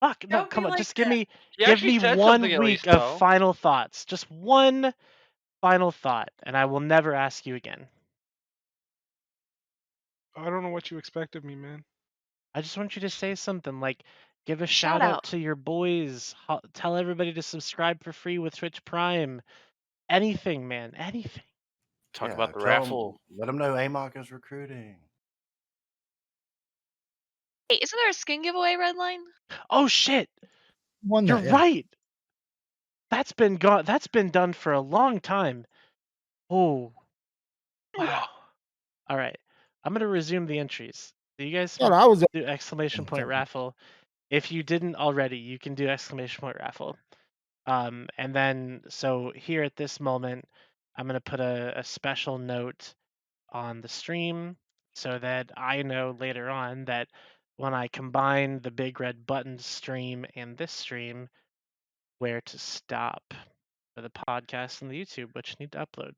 Fuck, no, Don't come be on. like Just give that. me He give actually me said 1 something at week least, of though. final thoughts. Just one final thought, and I will never ask you again. I don't know what you expect of me, man. I just want you to say something like give a Shout shout out out. to your boys. Tell everybody to subscribe for free with Twitch Prime. Anything, man. Anything. Talk Yeah, about the tell 'em- raffle. let them know AMOC is recruiting. Hey, isn't there a skin giveaway, Redline? Oh shit. Won You're that, yeah. right. That's been done for a long time. Oh. Wow. All right. I'm going to resume the entries. So you guys No, no, I was do exclamation point Sorry. raffle. If you didn't already, you can do exclamation point raffle. And then, so here at this moment, I'm going to put a special note on the stream so that I know later on that when I combine the big red button stream and this stream, where to stop for the podcast and the YouTube, which need to upload.